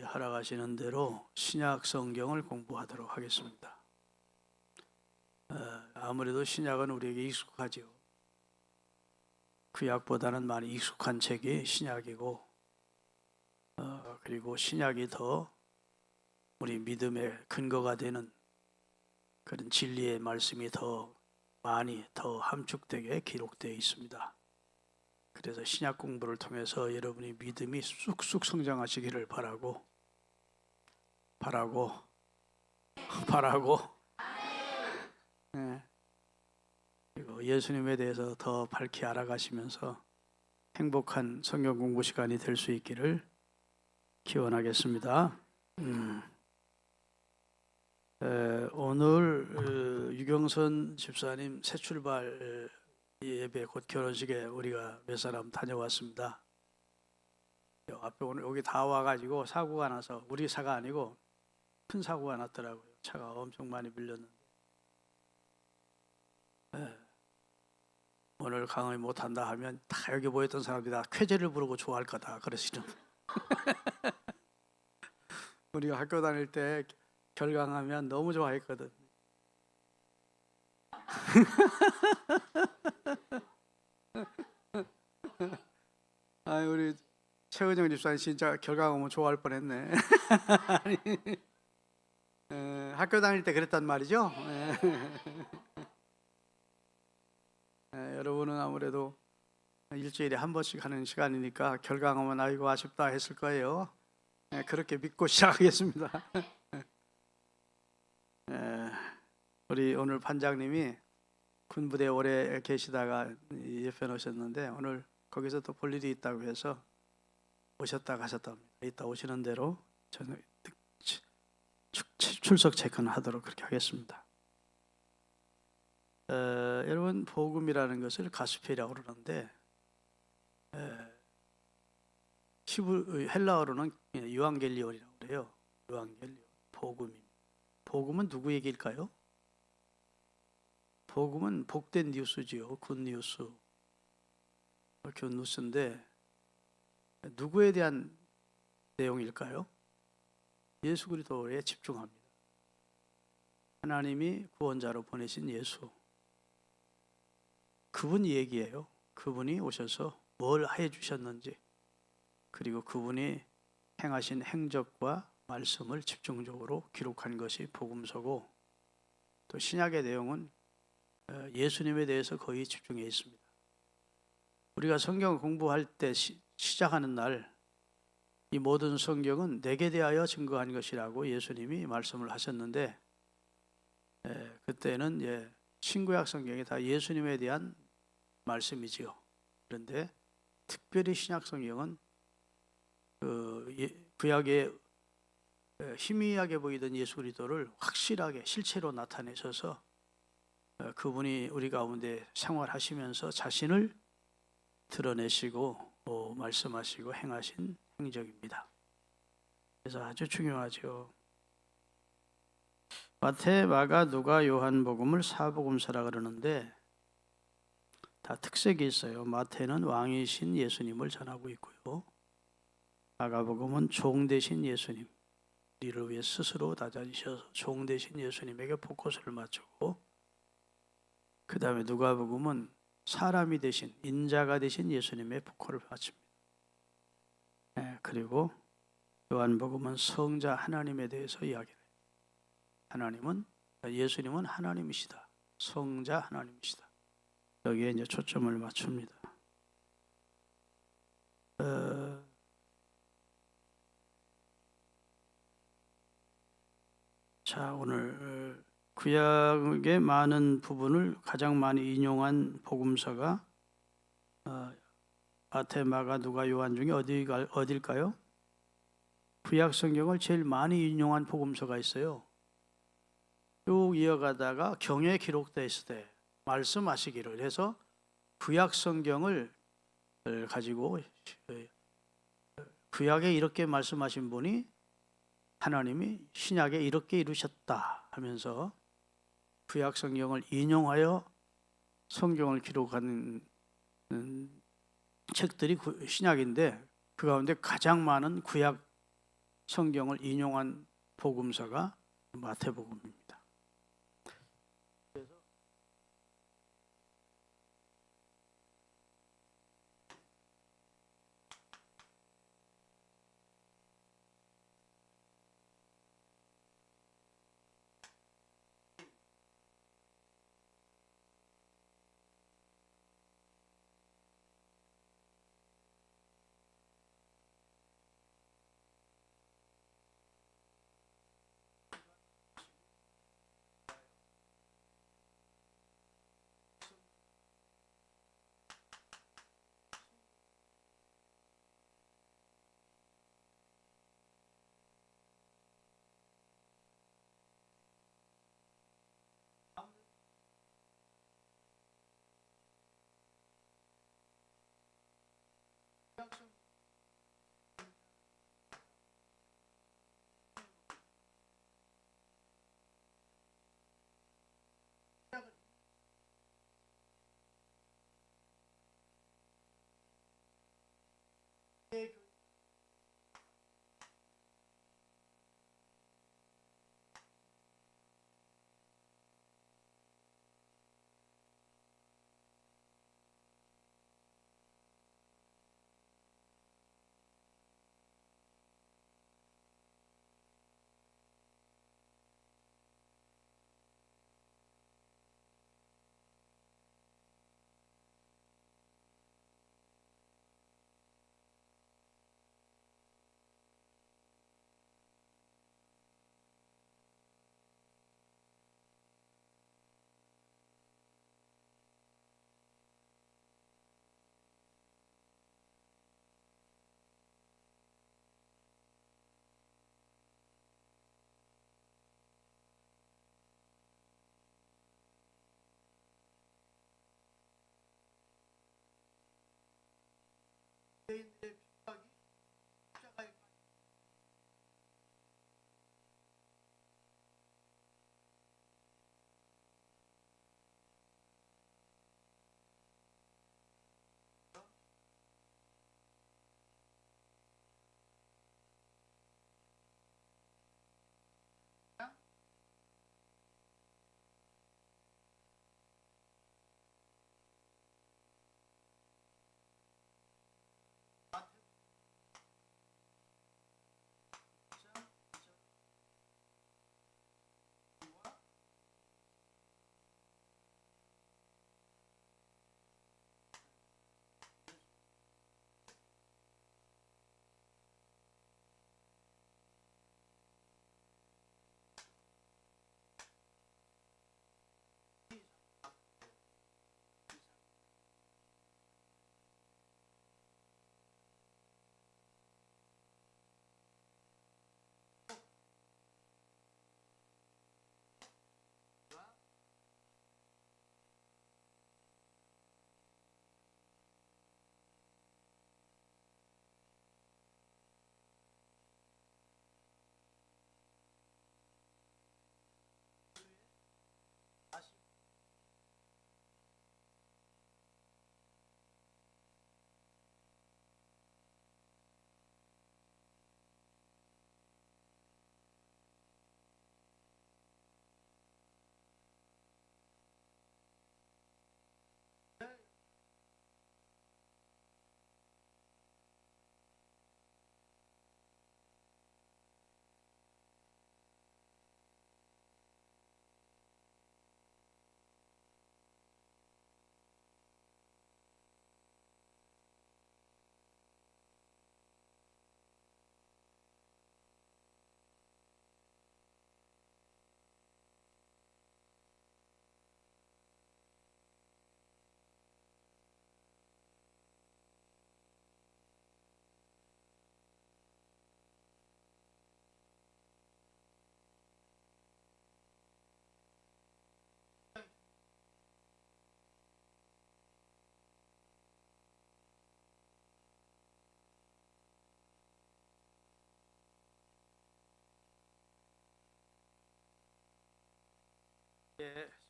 허락하시는 대로 신약 성경을 공부하도록 하겠습니다. 아무래도 신약은 우리에게 익숙하죠. 구약보다는 많이 익숙한 책이 신약이고, 그리고 신약이 더 우리 믿음의 근거가 되는 그런 진리의 말씀이 더 많이 더 함축되게 기록되어 있습니다. 그래서 신약 공부를 통해서 여러분이 믿음이 쑥쑥 성장하시기를 바라고 네. 그리고 예수님에 대해서 더 밝히 알아가시면서 행복한 성경 공부 시간이 될 수 있기를 기원하겠습니다. 오늘 유경선 집사님 새 출발 예배 곧 결혼식에 우리가 몇 사람 다녀왔습니다. 앞에 오늘 여기 다 와가지고 사고가 나서 우리 차가 아니고 큰 사고가 났더라고요. 차가 엄청 많이 밀렸는데 오늘 강의 못한다 하면 다 여기 모였던 사람들이 다 쾌재를 부르고 좋아할 거다 그러시는. 우리가 학교 다닐 때 결강하면 너무 좋아했거든. 우리 최은정 집사님 진짜 결강하면 좋아할 뻔했네. 학교 다닐 때 그랬단 말이죠. 여러분은 아무래도 일주일에 한 번씩 하는 시간이니까 결강하면 아이고 아쉽다 했을 거예요. 그렇게 믿고 시작하겠습니다. 우리 오늘 판장님이 군부대 오래 계시다가 옆에 오셨는데 오늘 거기서 또 볼 일이 있다고 해서 오셨다 가셨답니다. 이따 오시는 대로 저는 출석 체크는 하도록 그렇게 하겠습니다. 여러분 복음이라는 것을 가스페라고 그러는데 헬라어로는 유앙겔리온이라고 그래요. 유앙겔리온, 복음입니다. 복음은 누구 얘기일까요? 복음은 복된 뉴스지요. 굿뉴스. 굿뉴스인데 누구에 대한 내용일까요? 예수 그리스도에 집중합니다. 하나님이 구원자로 보내신 예수. 그분 얘기예요. 그분이 오셔서 뭘 해주셨는지, 그리고 그분이 행하신 행적과 말씀을 집중적으로 기록한 것이 복음서고, 또 신약의 내용은 예수님에 대해서 거의 집중해 있습니다. 우리가 성경 공부할 때 시작하는 날, 이 모든 성경은 내게 대하여 증거한 것이라고 예수님이 말씀을 하셨는데, 그때는 신구약 성경이 다 예수님에 대한 말씀이지요. 그런데 특별히 신약 성경은 구약에 희미하게 보이던 예수 그리스도를 확실하게 실체로 나타내셔서 그분이 우리 가운데 생활하시면서 자신을 드러내시고 말씀하시고 행하신 행적입니다. 그래서 아주 중요하죠. 마태, 마가, 누가, 요한복음을 사복음서라 그러는데 다 특색이 있어요. 마태는 왕이신 예수님을 전하고 있고요. 마가복음은 종 되신 예수님, 우리를 위해 스스로 낮아지셔서 종 되신 예수님에게 포커스를 맞추고, 그 다음에 누가복음은 사람이 되신, 인자가 되신 예수님의 포커를 맞춥니다. 그리고 요한복음은 성자 하나님에 대해서 이야기해요. 예수님은 하나님이시다. 성자 하나님이시다. 여기에 이제 초점을 맞춥니다. 자, 오늘 구약의 많은 부분을 가장 많이 인용한 복음서가 마태, 마가, 누가, 요한 중에 어딜까요? 구약 성경을 제일 많이 인용한 복음서가 있어요. 쭉 이어가다가 경에 기록되어 있을 때 말씀하시기를 해서 구약 성경을 가지고 구약에 이렇게 말씀하신 분이 하나님이 신약에 이렇게 이루셨다 하면서 구약 성경을 인용하여 성경을 기록하는 책들이 신약인데 그 가운데 가장 많은 구약 성경을 인용한 복음서가 마태복음입니다.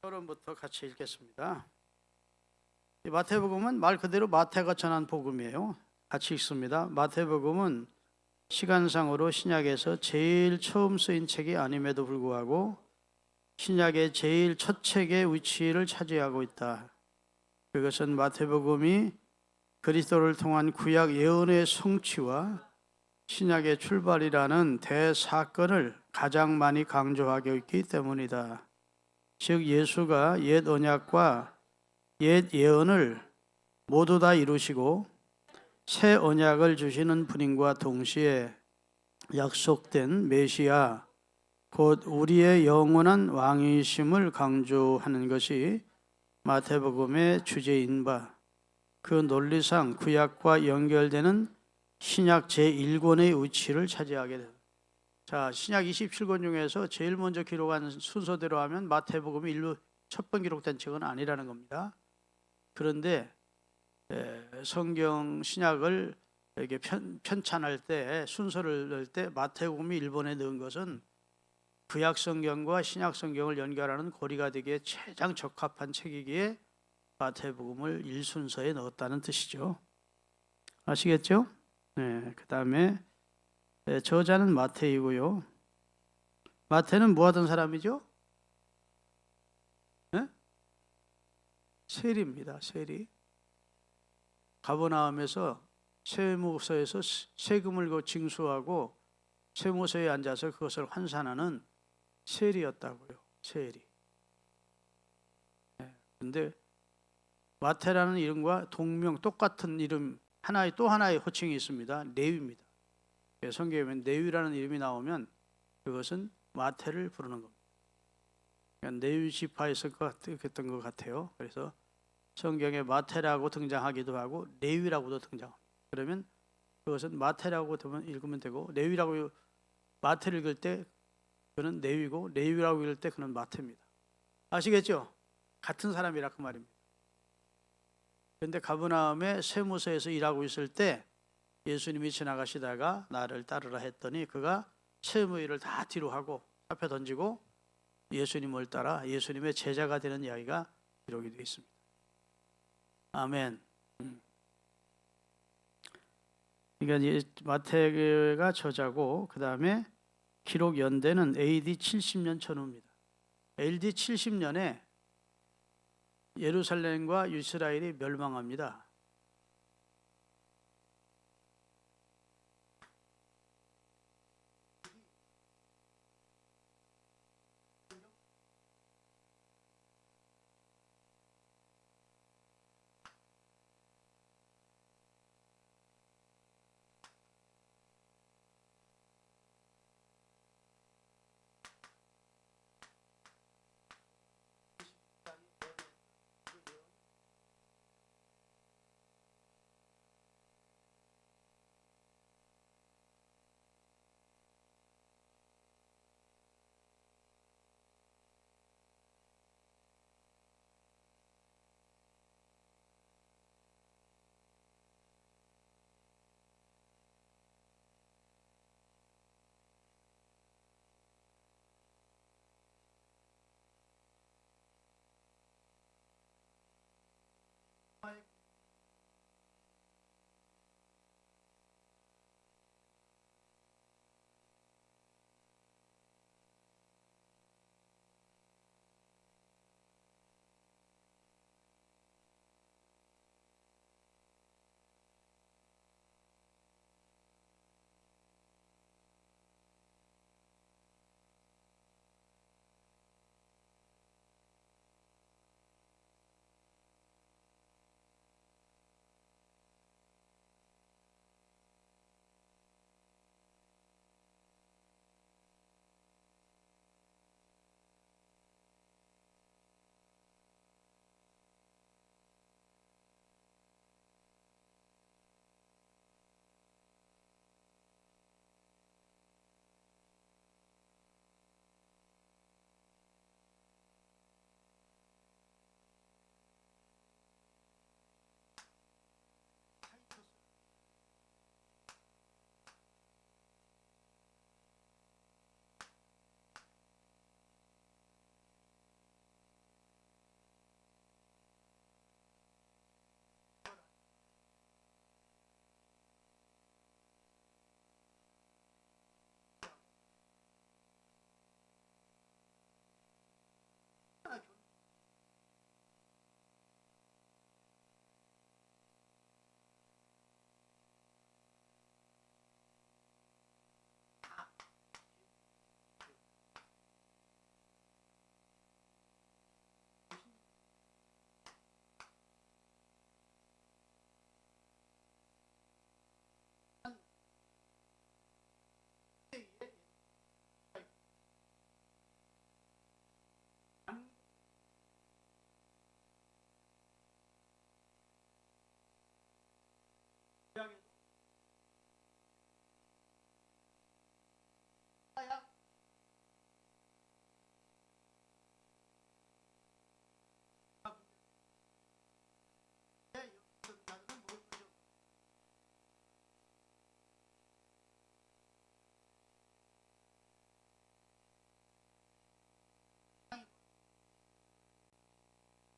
서론부터 같이 읽겠습니다. 이 마태복음은 말 그대로 마태가 전한 복음이에요. 같이 읽습니다. 마태복음은 시간상으로 신약에서 제일 처음 쓰인 책이 아님에도 불구하고 신약의 제일 첫 책의 위치를 차지하고 있다. 그것은 마태복음이 그리스도를 통한 구약 예언의 성취와 신약의 출발이라는 대사건을 가장 많이 강조하고 있기 때문이다. 즉 예수가 옛 언약과 옛 예언을 모두 다 이루시고 새 언약을 주시는 분임과 동시에 약속된 메시아 곧 우리의 영원한 왕이심을 강조하는 것이 마태복음의 주제인 바 그 논리상 구약과 연결되는 신약 제1권의 위치를 차지하게 됩니다. 자, 신약 27권 중에서 제일 먼저 기록한 순서대로 하면 마태복음이 일부 첫 번 기록된 책은 아니라는 겁니다. 그런데 성경 신약을 이렇게 편찬할 때 순서를 넣을 때 마태복음이 1번에 넣은 것은 구약 성경과 신약 성경을 연결하는 고리가 되기에 가장 적합한 책이기에 마태복음을 1순서에 넣었다는 뜻이죠. 아시겠죠? 네, 그 다음에 저자는 마태이고요. 마태는 뭐 하던 사람이죠? 네? 세리입니다. 세리. 가버나움에서 세무서에서 세금을 징수하고 세무서에 앉아서 그것을 환산하는 세리였다고요. 세리. 그런데 마태라는 이름과 동명 똑같은 이름 또 하나의 호칭이 있습니다. 레위입니다. 성경에 보면 레위라는 이름이 나오면 그것은 마태를 부르는 겁니다. 그러니까 레위 지파에서 그랬던 것 같아요. 그래서 성경에 마태라고 등장하기도 하고 레위라고도 등장합니다. 그러면 그것은 마태라고 읽으면 되고 레위라고 마태를 읽을 때 그는 레위고 레위라고 읽을 때 그는 마태입니다. 아시겠죠? 같은 사람이라 그 말입니다. 그런데 가버나움에 세무서에서 일하고 있을 때 예수님이 지나가시다가 나를 따르라 했더니 그가 세무 일을 다 뒤로 하고 앞에 던지고 예수님을 따라 예수님의 제자가 되는 이야기가 기록이 되어 있습니다. 아멘. 그러니까 마태가 저자고 그 다음에 기록 연대는 AD 70년 전후입니다. AD 70년에 예루살렘과 이스라엘이 멸망합니다.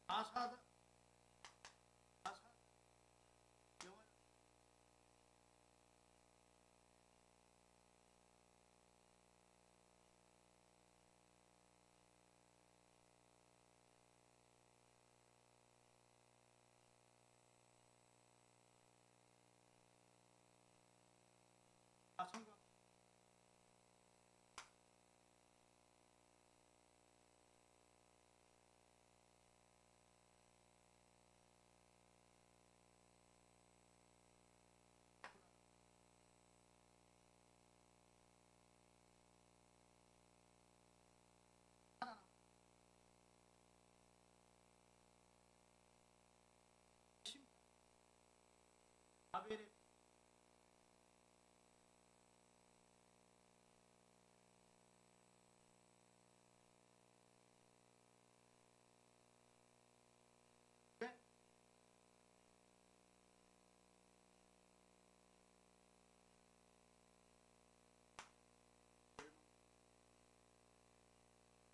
아사드 아벨의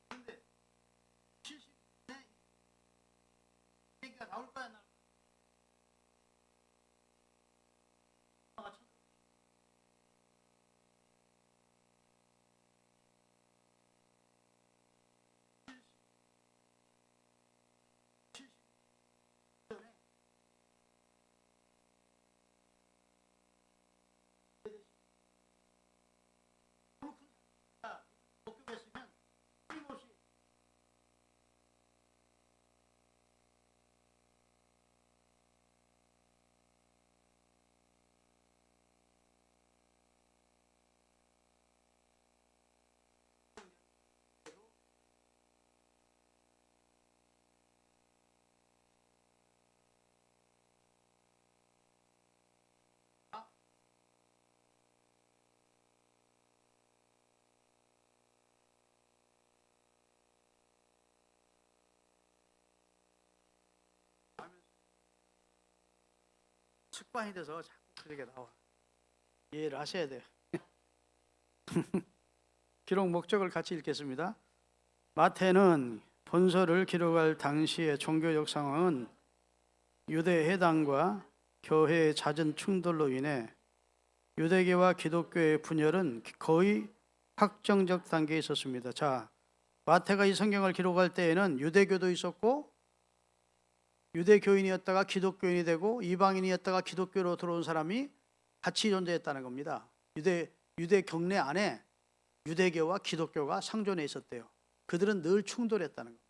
근데 70세 얘기가 나올 거야 나. 목격했으면 끊임없이 습관이 돼서 자꾸 그렇게 나와. 이해를 하셔야 돼요. 기록 목적을 같이 읽겠습니다. 마태는 본서를 기록할 당시의 종교적 상황은 유대 해당과 교회의 잦은 충돌로 인해 유대교와 기독교의 분열은 거의 확정적 단계에 있었습니다. 자, 마태가 이 성경을 기록할 때에는 유대교도 있었고 유대교인이었다가 기독교인이 되고 이방인이었다가 기독교로 들어온 사람이 같이 존재했다는 겁니다. 유대 경례 안에 유대교와 기독교가 상존해 있었대요. 그들은 늘 충돌했다는 겁니다.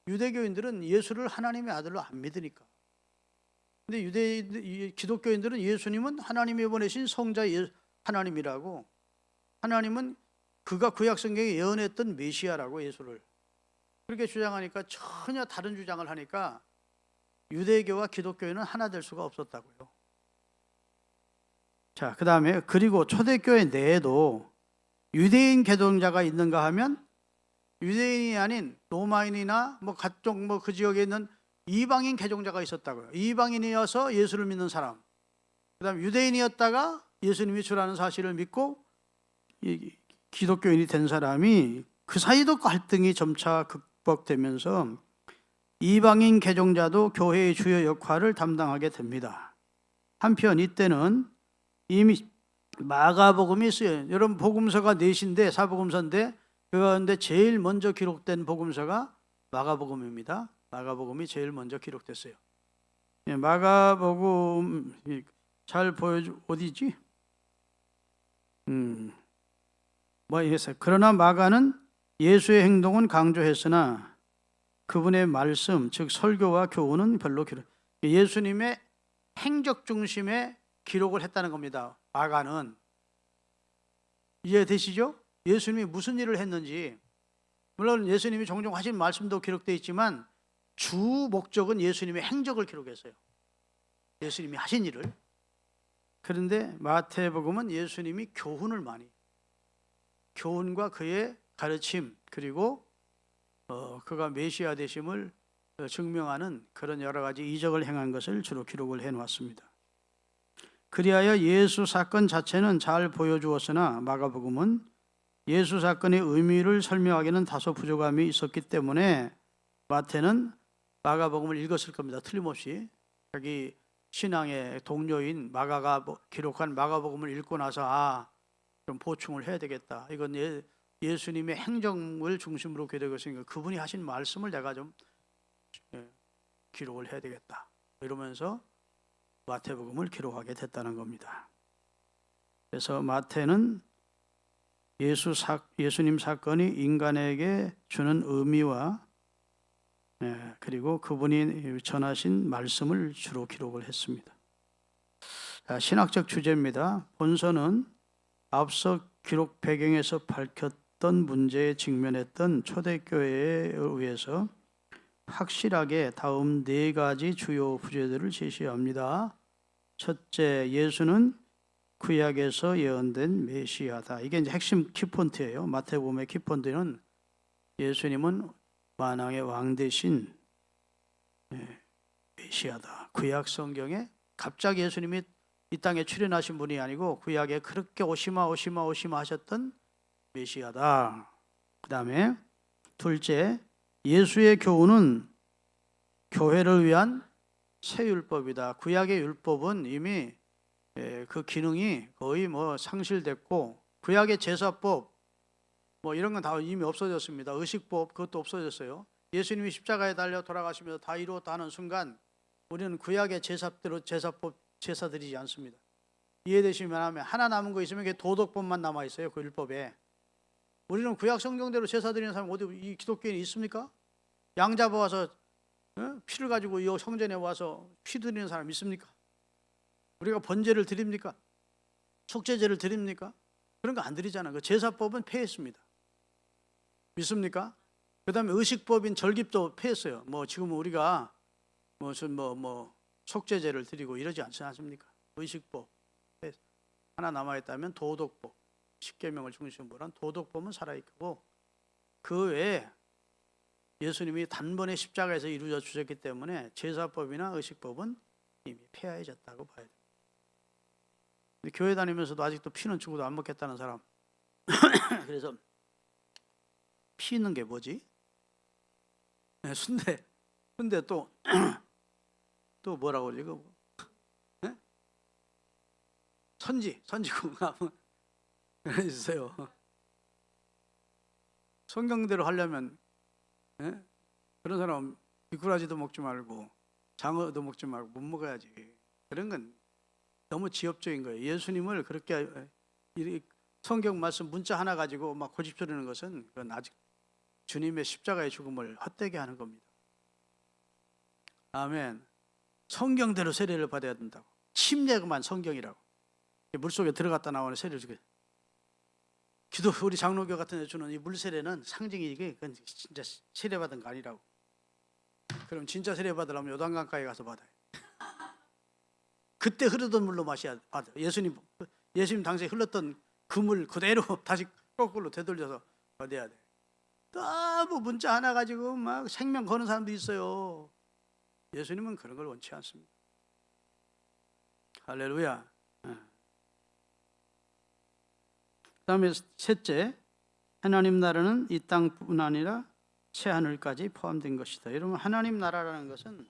유대교인들은 예수를 하나님의 아들로 안 믿으니까. 근데 기독교인들은 예수님은 하나님이 보내신 성자 하나님이라고, 하나님은 그가 구약 성경에 예언했던 메시아라고 예수를 그렇게 주장하니까 전혀 다른 주장을 하니까 유대교와 기독교인은 하나 될 수가 없었다고요. 자, 그 다음에 그리고 초대교회 내에도 유대인 개종자가 있는가 하면 유대인이 아닌 로마인이나 뭐 각종 뭐 그 지역에 있는 이방인 개종자가 있었다고요. 이방인이어서 예수를 믿는 사람, 그 다음에 유대인이었다가 예수님이 주라는 사실을 믿고 기독교인이 된 사람이 그 사이도 갈등이 점차 극복되면서 이방인 개종자도 교회의 주요 역할을 담당하게 됩니다. 한편 이때는 이미 마가복음이 쓰여요. 여러분 복음서가 넷인데 사복음서인데 그 가운데 제일 먼저 기록된 복음서가 마가복음입니다. 마가복음이 제일 먼저 기록됐어요. 마가복음 잘 보여줘. 어디지? 뭐 했어요. 그러나 마가는 예수의 행동은 강조했으나 그분의 말씀, 즉 설교와 교훈은 별로 예수님의 행적 중심의 기록을 했다는 겁니다. 마가는. 이해되시죠? 예수님이 무슨 일을 했는지, 물론 예수님이 종종 하신 말씀도 기록되어 있지만 주 목적은 예수님의 행적을 기록했어요. 예수님이 하신 일을. 그런데 마태복음은 예수님이 교훈을 많이, 교훈과 그의 가르침, 그리고 그가 메시아 되심을 증명하는 그런 여러 가지 이적을 행한 것을 주로 기록을 해놓았습니다. 그리하여 예수 사건 자체는 잘 보여주었으나 마가복음은 예수 사건의 의미를 설명하기는 다소 부족함이 있었기 때문에 마태는 마가복음을 읽었을 겁니다. 틀림없이 자기 신앙의 동료인 마가가 기록한 마가복음을 읽고 나서 좀 보충을 해야 되겠다. 이건 예수님의 행정을 중심으로 기록되고 있으니까 그분이 하신 말씀을 내가 좀 기록을 해야 되겠다. 이러면서 마태복음을 기록하게 됐다는 겁니다. 그래서 마태는 예수님 사건이 인간에게 주는 의미와 그리고 그분이 전하신 말씀을 주로 기록을 했습니다. 신학적 주제입니다. 본서는 앞서 기록 배경에서 밝혔던 문제에 직면했던 초대교회에 의해서 확실하게 다음 네 가지 주요 부제들을 제시합니다. 첫째, 예수는 구약에서 예언된 메시아다. 이게 이제 핵심 키포인트예요. 마태복음의 키포인트는 예수님은 만왕의 왕 대신 메시아다. 구약 성경에 갑자기 예수님이 이 땅에 출현하신 분이 아니고 구약에 그렇게 오시마 하셨던 메시아다. 그 다음에 둘째, 예수의 교훈은 교회를 위한 새 율법이다. 구약의 율법은 이미 그 기능이 거의 상실됐고, 구약의 제사법 이런 건 다 이미 없어졌습니다. 의식법 그것도 없어졌어요. 예수님이 십자가에 달려 돌아가시면서 다 이루었다 하는 순간 우리는 구약의 제사대로 제사법 제사 드리지 않습니다. 이해되시면 하면 하나 남은 거 있으면 그게 도덕법만 남아 있어요. 그 율법에. 우리는 구약 성경대로 제사 드리는 사람 어디 이 기독교인이 있습니까? 양 잡아와서 피를 가지고 이 성전에 와서 피 드리는 사람 있습니까? 우리가 번제를 드립니까? 속죄제를 드립니까? 그런 거 안 드리잖아요. 그 제사법은 폐했습니다. 믿습니까? 그 다음에 의식법인 절기도 폐했어요. 지금 우리가 속죄제를 드리고 이러지 않지 않습니까? 의식법 하나 남아있다면 도덕법, 십계명을 중심으로 한 도덕법은 살아있고, 그 외에 예수님이 단번에 십자가에서 이루어져 주셨기 때문에 제사법이나 의식법은 이미 폐하해졌다고 봐야 됩니다. 근데 교회 다니면서도 아직도 피는 죽어도 안 먹겠다는 사람 그래서 피 있는 게 뭐지? 순대 또 뭐라고 그러지? 선지국밥 있어요. 성경대로 하려면 그런 사람 미꾸라지도 먹지 말고 장어도 먹지 말고 못 먹어야지. 그런 건 너무 지엽적인 거예요. 예수님을 그렇게 성경 말씀 문자 하나 가지고 막 고집부리는 것은 그건 아직 주님의 십자가의 죽음을 헛되게 하는 겁니다. 아멘. 성경대로 세례를 받아야 된다고. 침례만 성경이라고. 물속에 들어갔다 나오는 세례를 주게. 기도 우리 장로교 같은 데 주는 이 물세례는 상징이 그건 진짜 세례받은 거 아니라고. 그럼 진짜 세례받으려면 요단강가에 가서 받아요. 그때 흐르던 물로 마셔야 받아요. 예수님 당시에 흘렀던 그 물 그대로 다시 거꾸로 되돌려서 받아야 돼. 너무 문자 하나 가지고 막 생명 거는 사람도 있어요. 예수님은 그런 걸 원치 않습니다. 할렐루야. 그다음에 셋째, 하나님 나라는 이 땅뿐 아니라 새 하늘까지 포함된 것이다. 여러분, 하나님 나라라는 것은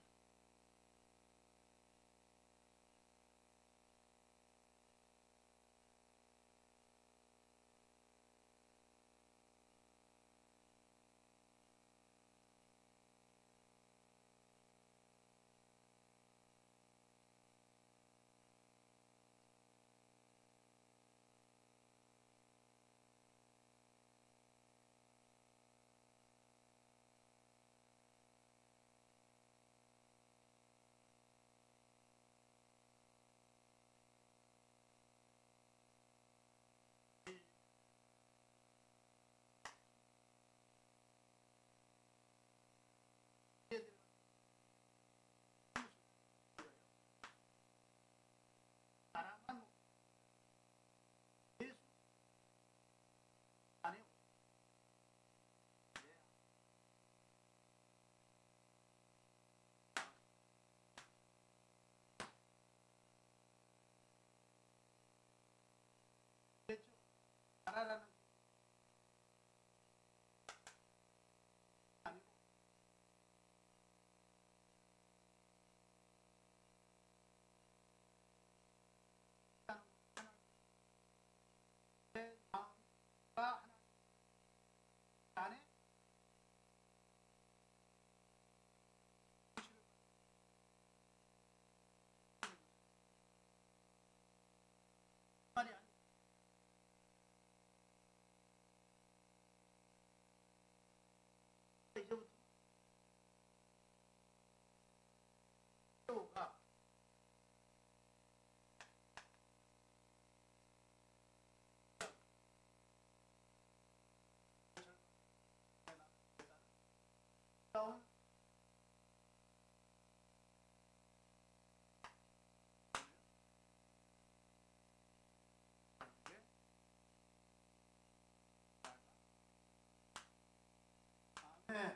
사람이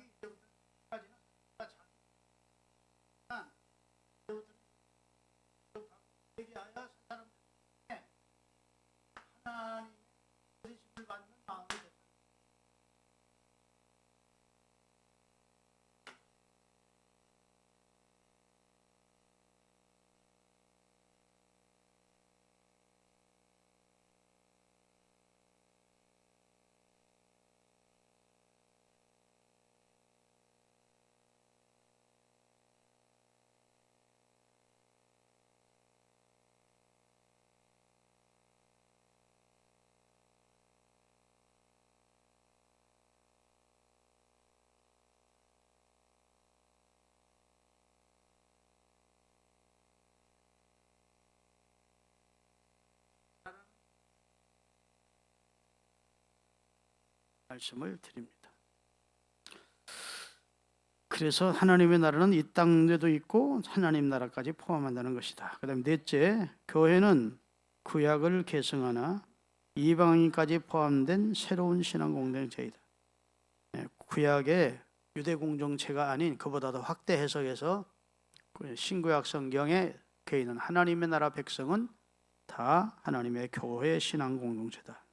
이제부터까지는 얘기하여 그 사람들에게 하나님의 부르심을 받는 마음이 됐다. 말씀을 드립니다. 그래서 하나님의 나라는 이 땅에도 있고 하나님 나라까지 포함한다는 것이다. 그 다음에 넷째, 교회는 구약을 계승하나 이방인까지 포함된 새로운 신앙 공동체이다. 구약의 유대 공동체가 아닌 그보다 더 확대 해석해서 신구약 성경에 있는 하나님의 나라 백성은 다 하나님의 교회 신앙 공동체다.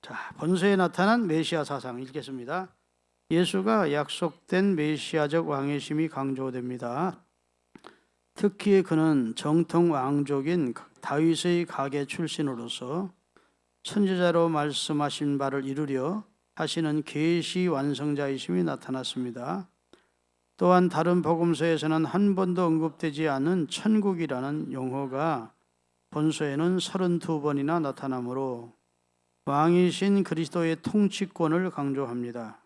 자, 본서에 나타난 메시아 사상 읽겠습니다. 예수가 약속된 메시아적 왕의심이 강조됩니다. 특히 그는 정통 왕족인 다윗의 가계 출신으로서 선지자로 말씀하신 바를 이루려 하시는 계시 완성자이심이 나타났습니다. 또한 다른 복음서에서는 한 번도 언급되지 않은 천국이라는 용어가 본서에는 32번이나 나타나므로 왕이신 그리스도의 통치권을 강조합니다.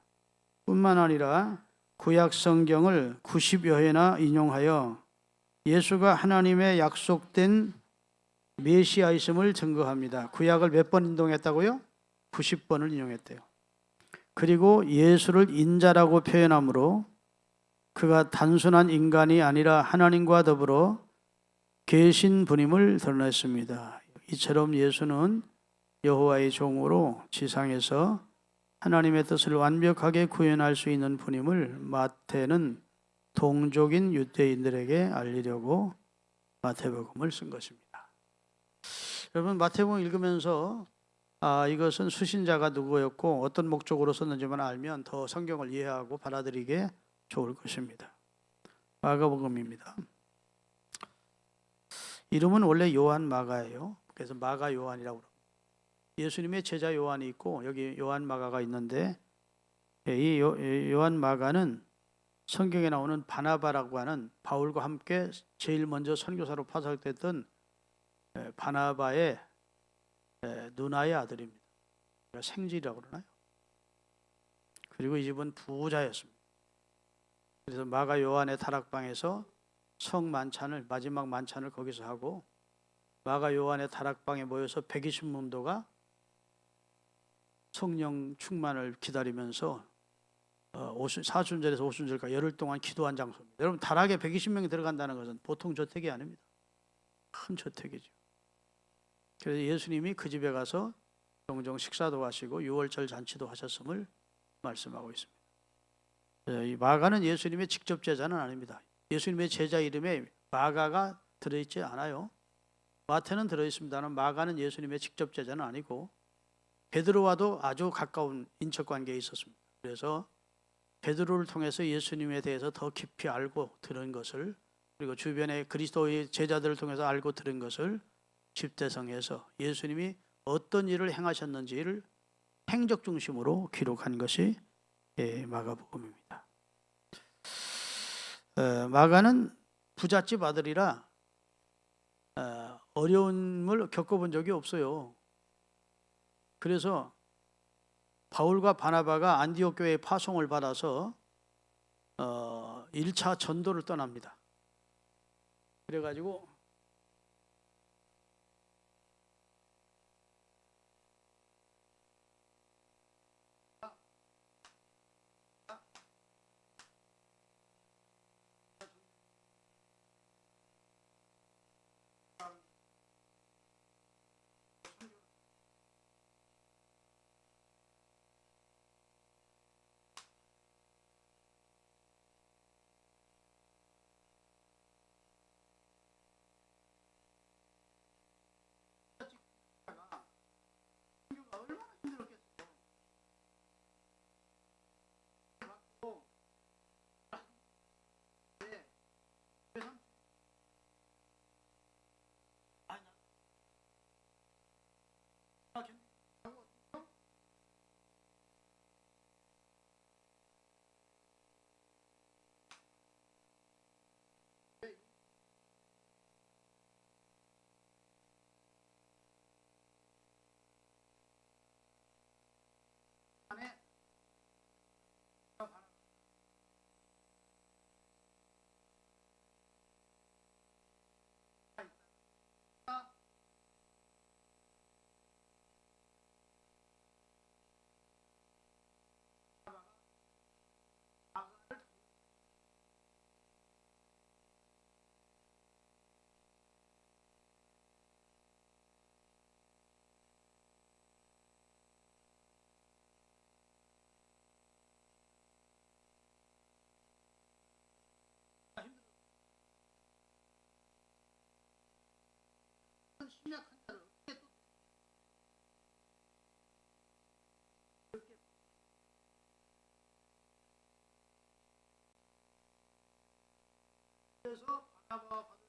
뿐만 아니라 구약 성경을 90여 회나 인용하여 예수가 하나님의 약속된 메시아이심을 증거합니다. 구약을 몇 번 인용했다고요? 90번을 인용했대요. 그리고 예수를 인자라고 표현하므로 그가 단순한 인간이 아니라 하나님과 더불어 계신 분임을 드러냈습니다. 이처럼 예수는 여호와의 종으로 지상에서 하나님의 뜻을 완벽하게 구현할 수 있는 분임을 마태는 동족인 유대인들에게 알리려고 마태복음을 쓴 것입니다. 여러분, 마태복음 읽으면서 이것은 수신자가 누구였고 어떤 목적으로 썼는지만 알면 더 성경을 이해하고 받아들이게 좋을 것입니다. 마가복음입니다. 이름은 원래 요한 마가예요. 그래서 마가 요한이라고 합니다. 예수님의 제자 요한이 있고 여기 요한 마가가 있는데 이 요한 마가는 성경에 나오는 바나바라고 하는 바울과 함께 제일 먼저 선교사로 파송됐던 바나바의 누나의 아들입니다. 생질이라고 그러나요? 그리고 이 집은 부자였습니다. 그래서 마가 요한의 다락방에서 성만찬을 마지막 만찬을 거기서 하고 마가 요한의 다락방에 모여서 120문도가 성령 충만을 기다리면서 사순절에서 오순절까지 열흘 동안 기도한 장소입니다. 여러분, 다락에 120명이 들어간다는 것은 보통 저택이 아닙니다. 큰 저택이죠. 그래서 예수님이 그 집에 가서 종종 식사도 하시고 유월절 잔치도 하셨음을 말씀하고 있습니다. 이 마가는 예수님의 직접 제자는 아닙니다. 예수님의 제자 이름에 마가가 들어있지 않아요. 마태는 들어있습니다만 마가는 예수님의 직접 제자는 아니고 베드로와도 아주 가까운 인척관계에 있었습니다. 그래서 베드로를 통해서 예수님에 대해서 더 깊이 알고 들은 것을, 그리고 주변의 그리스도의 제자들을 통해서 알고 들은 것을 집대성에서 예수님이 어떤 일을 행하셨는지를 행적 중심으로 기록한 것이 마가복음입니다. 마가는 부잣집 아들이라 어려움을 겪어본 적이 없어요. 그래서 바울과 바나바가 안디옥 교회의 파송을 받아서 1차 전도를 떠납니다. 그래가지고 그래서 바나바와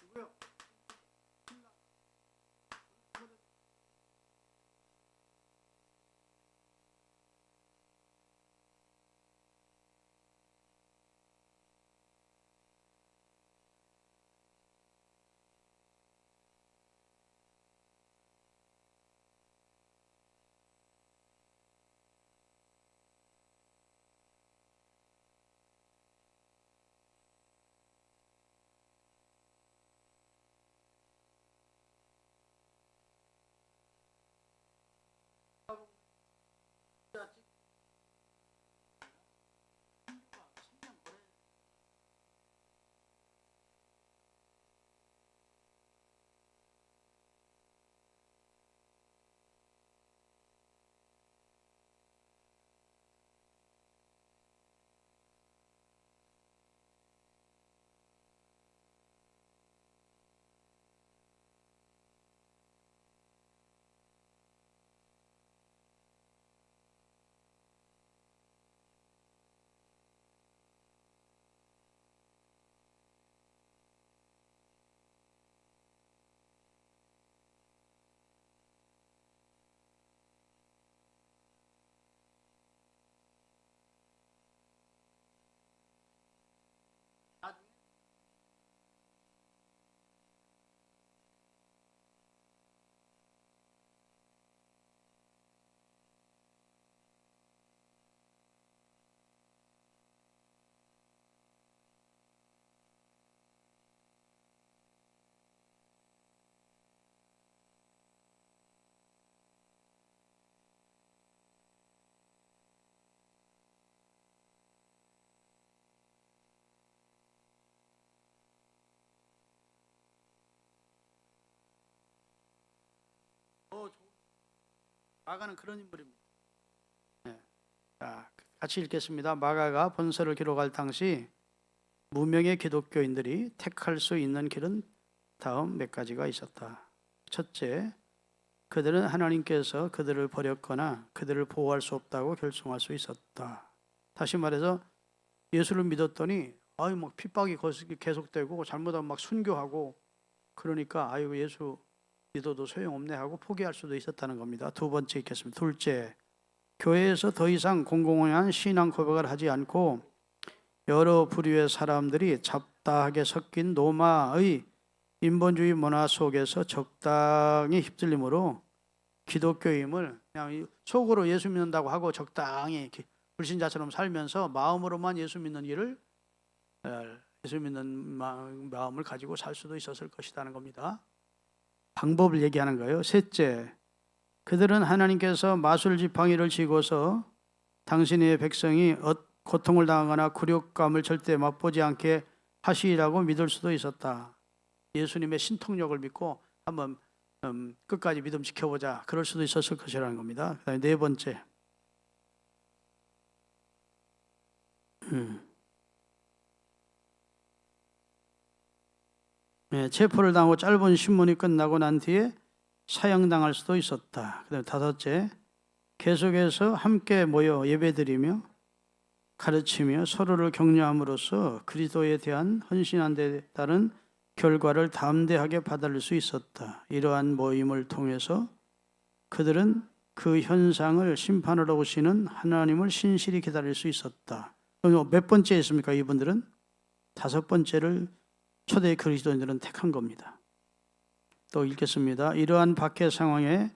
누구요? 마가는 그런 인물입니다. 네. 자, 같이 읽겠습니다. 마가가 본서를 기록할 당시 무명의 기독교인들이 택할 수 있는 길은 다음 몇 가지가 있었다. 첫째, 그들은 하나님께서 그들을 버렸거나 그들을 보호할 수 없다고 결정할 수 있었다. 다시 말해서 예수를 믿었더니 막 핍박이 계속되고 잘못하면 막 순교하고 그러니까 예수 믿어도 소용없네 하고 포기할 수도 있었다는 겁니다. 두 번째 읽겠습니다. 둘째, 교회에서 더 이상 공공한 신앙 고백을 하지 않고 여러 부류의 사람들이 잡다하게 섞인 로마의 인본주의 문화 속에서 적당히 휩쓸림으로 기독교임을 그냥 속으로 예수 믿는다고 하고 적당히 불신자처럼 살면서 마음으로만 예수 믿는 일을 예수 믿는 마음을 가지고 살 수도 있었을 것이라는 겁니다. 방법을 얘기하는 거예요. 셋째, 그들은 하나님께서 마술 지팡이를 쥐고서 당신의 백성이 고통을 당하거나 굴욕감을 절대 맛보지 않게 하시리라고 믿을 수도 있었다. 예수님의 신통력을 믿고 한번 끝까지 믿음 지켜보자. 그럴 수도 있었을 것이라는 겁니다. 그다음에 네 번째, 체포를 당하고 짧은 신문이 끝나고 난 뒤에 사형당할 수도 있었다. 그다음에 다섯째, 계속해서 함께 모여 예배드리며 가르치며 서로를 격려함으로써 그리스도에 대한 헌신한 데 따른 결과를 담대하게 받아들일 수 있었다. 이러한 모임을 통해서 그들은 그 현상을 심판하러 오시는 하나님을 신실히 기다릴 수 있었다. 몇 번째 있습니까? 이분들은 다섯 번째를 초대 그리스도인들은 택한 겁니다. 또 읽겠습니다. 이러한 박해 상황에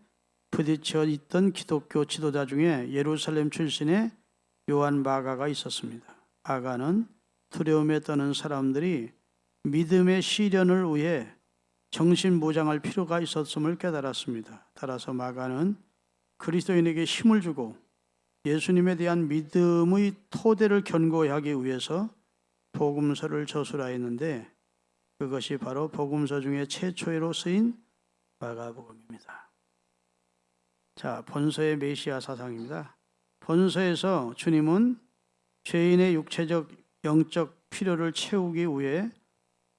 부딪혀 있던 기독교 지도자 중에 예루살렘 출신의 요한 마가가 있었습니다. 아가는 두려움에 떠는 사람들이 믿음의 시련을 위해 정신무장할 필요가 있었음을 깨달았습니다. 따라서 마가는 그리스도인에게 힘을 주고 예수님에 대한 믿음의 토대를 견고하기 위해서 복음서를 저술하였는데 그것이 바로 복음서 중에 최초로 쓰인 마가복음입니다. 자, 본서의 메시아 사상입니다. 본서에서 주님은 죄인의 육체적, 영적 필요를 채우기 위해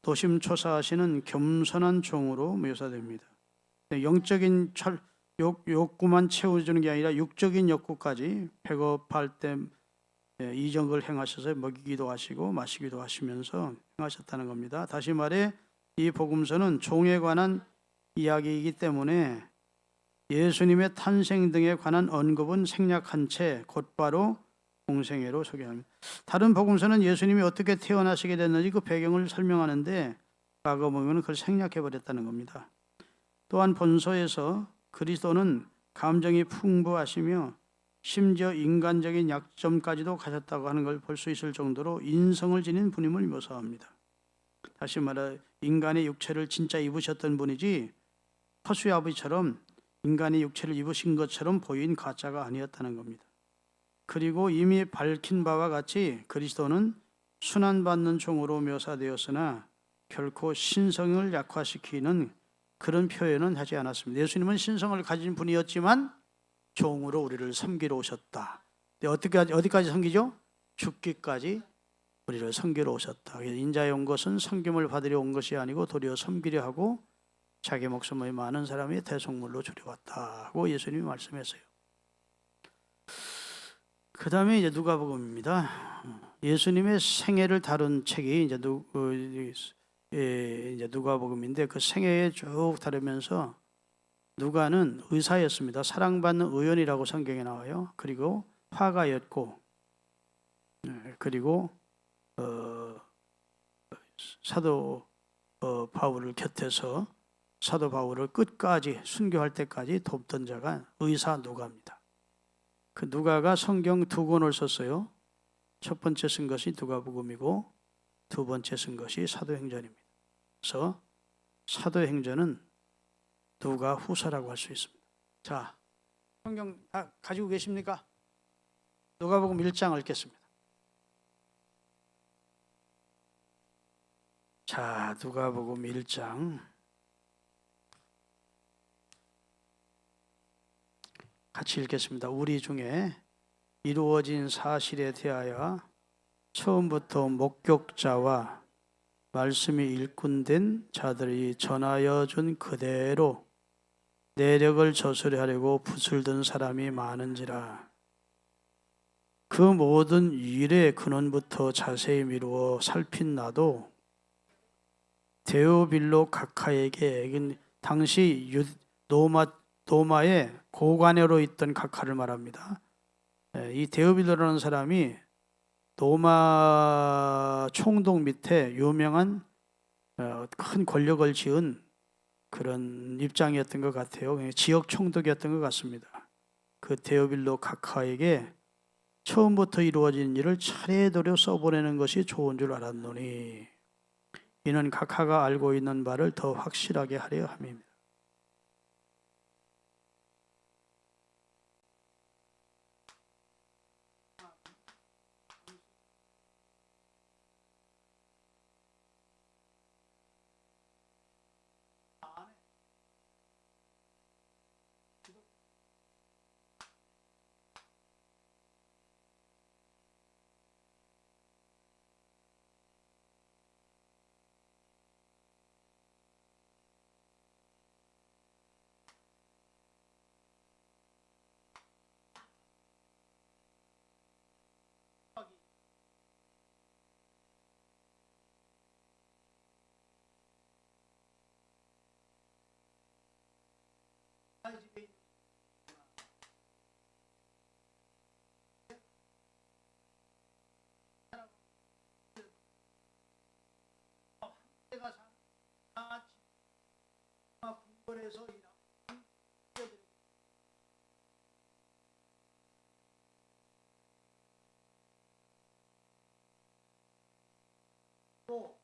노심초사하시는 겸손한 종으로 묘사됩니다. 영적인 욕구만 채워주는 게 아니라 육적인 욕구까지 배고플 때 이적을 행하셔서 먹이기도 하시고 마시기도 하시면서 행하셨다는 겁니다. 다시 말해 이 복음서는 종에 관한 이야기이기 때문에 예수님의 탄생 등에 관한 언급은 생략한 채 곧바로 공생애로 소개합니다. 다른 복음서는 예수님이 어떻게 태어나시게 됐는지 그 배경을 설명하는데 마가복음은 그걸 생략해 버렸다는 겁니다. 또한 본서에서 그리스도는 감정이 풍부하시며 심지어 인간적인 약점까지도 가졌다고 하는 걸 볼 수 있을 정도로 인성을 지닌 분임을 묘사합니다. 다시 말해 인간의 육체를 진짜 입으셨던 분이지 허수의 아버지처럼 인간의 육체를 입으신 것처럼 보인 가짜가 아니었다는 겁니다. 그리고 이미 밝힌 바와 같이 그리스도는 순환받는 종으로 묘사되었으나 결코 신성을 약화시키는 그런 표현은 하지 않았습니다. 예수님은 신성을 가진 분이었지만 종으로 우리를 섬기러 오셨다. 어디까지 섬기죠? 죽기까지 우리를 섬기러 오셨다. 인자에 온 것은 섬김을 받으려 온 것이 아니고 도리어 섬기려 하고 자기 목숨의 많은 사람이 대속물로 줄여왔다고 예수님이 말씀했어요. 그 다음에 이제 누가복음입니다. 예수님의 생애를 다룬 책이 이제 누가복음인데 그 생애에 쭉 다루면서 누가는 의사였습니다. 사랑받는 의원이라고 성경에 나와요. 그리고 화가였고, 그리고 사도 바울을 곁에서 사도 바울을 끝까지 순교할 때까지 돕던 자가 의사 누가입니다. 그 누가가 성경 2권을 썼어요. 첫 번째 쓴 것이 누가복음이고 두 번째 쓴 것이 사도행전입니다. 그래서 사도행전은 누가 후서라고 할 수 있습니다. 자, 성경 다 가지고 계십니까? 누가복음 1장 읽겠습니다. 자, 누가복음 1장 같이 읽겠습니다. 우리 중에 이루어진 사실에 대하여 처음부터 목격자와 말씀이 일꾼된 자들이 전하여 준 그대로 내력을 저술하려고 붓을 든 사람이 많은지라. 그 모든 일의 근원부터 자세히 미루어 살핀 나도 데오빌로 각하에게 당시 로마의 고관여로 있던 각하를 말합니다. 이 데오빌로라는 사람이 로마 총독 밑에 유명한 큰 권력을 지은 그런 입장이었던 것 같아요. 지역 총독이었던 것 같습니다. 그 데오빌로 각하에게 처음부터 이루어진 일을 차례대로 써보내는 것이 좋은 줄 알았노니 이는 각하가 알고 있는 바를 더 확실하게 하려 함입니다. 또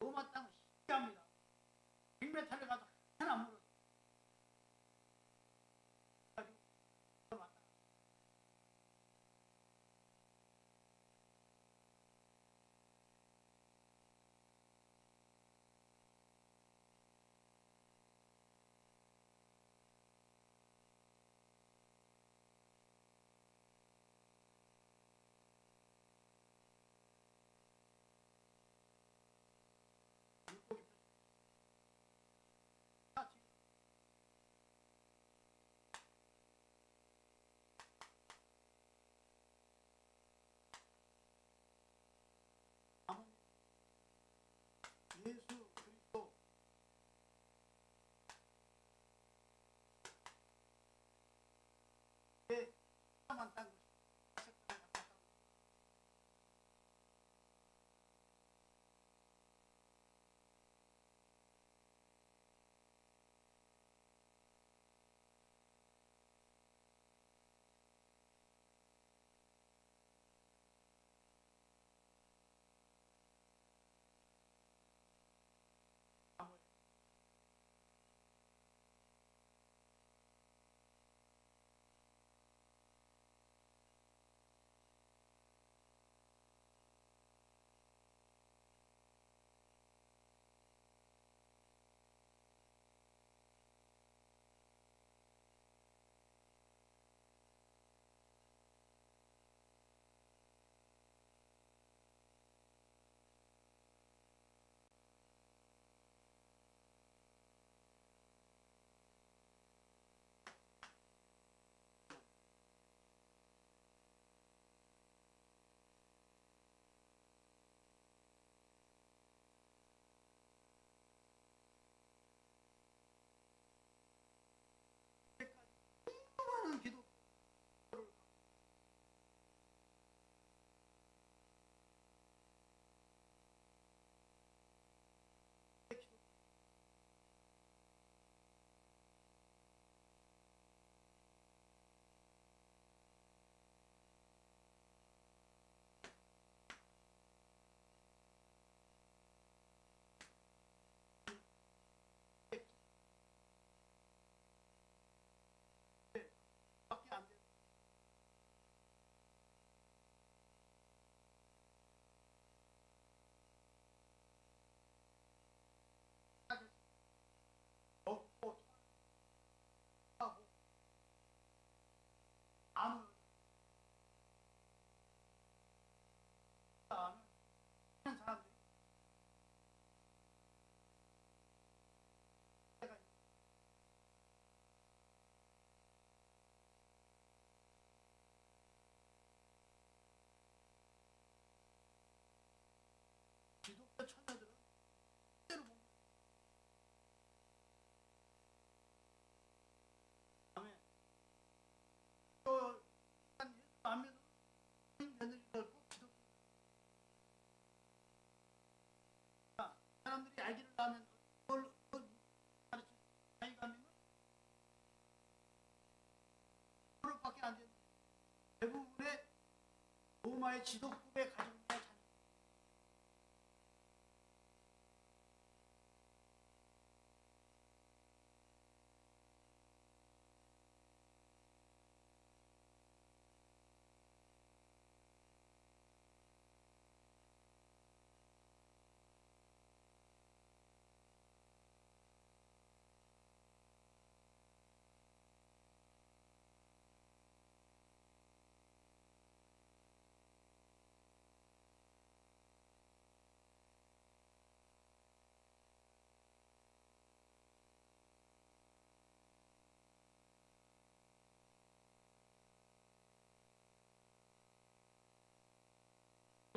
로마 땅은 신기합니다. 100m를 가도 하나 안 물어. 예수 그리스도 의 사람만 딴 것이 수많은 기도 밖에 안 돼요. 먹고 하고 아무 아는 사람들이 내가 기독교 처녀들은 때로 보면 다음에 또한 예수 안 믿는 며느리들 꼭 기독교 로마의 지도국에 가진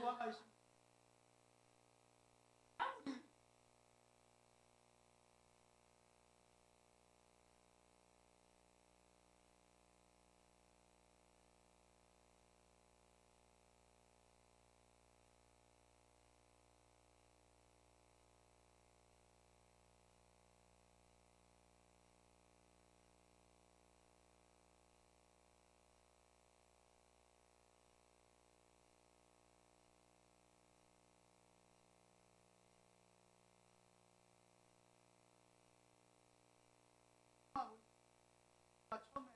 조화가 있습니다. 처음에